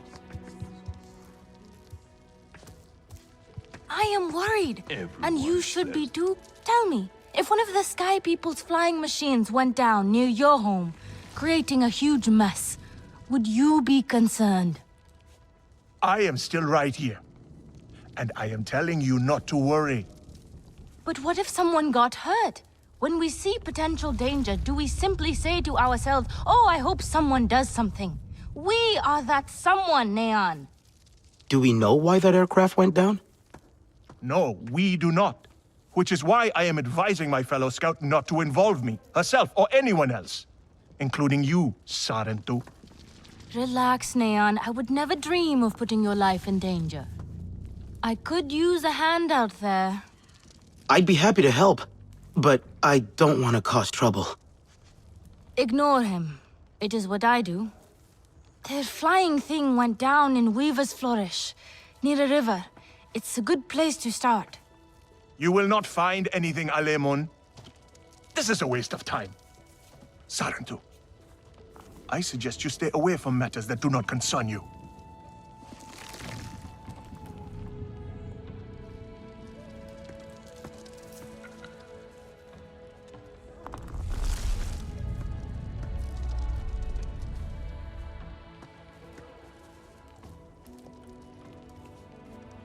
I am worried. And you should be too. Tell me, if one of the Sky People's flying machines went down near your home, creating a huge mess, would you be concerned? I am still right here. And I am telling you not to worry. But what if someone got hurt? When we see potential danger, do we simply say to ourselves, oh, I hope someone does something? We are that someone, Neon. Do we know why that aircraft went down? No, we do not. Which is why I am advising my fellow scout not to involve me, herself, or anyone else. Including you, Scythetube. Relax, Neon. I would never dream of putting your life in danger. I could use a hand out there. I'd be happy to help, but I don't want to cause trouble. Ignore him. It is what I do. The flying thing went down in Weaver's Flourish, near a river. It's a good place to start. You will not find anything, Alemun. This is a waste of time. Scythetube, I suggest you stay away from matters that do not concern you.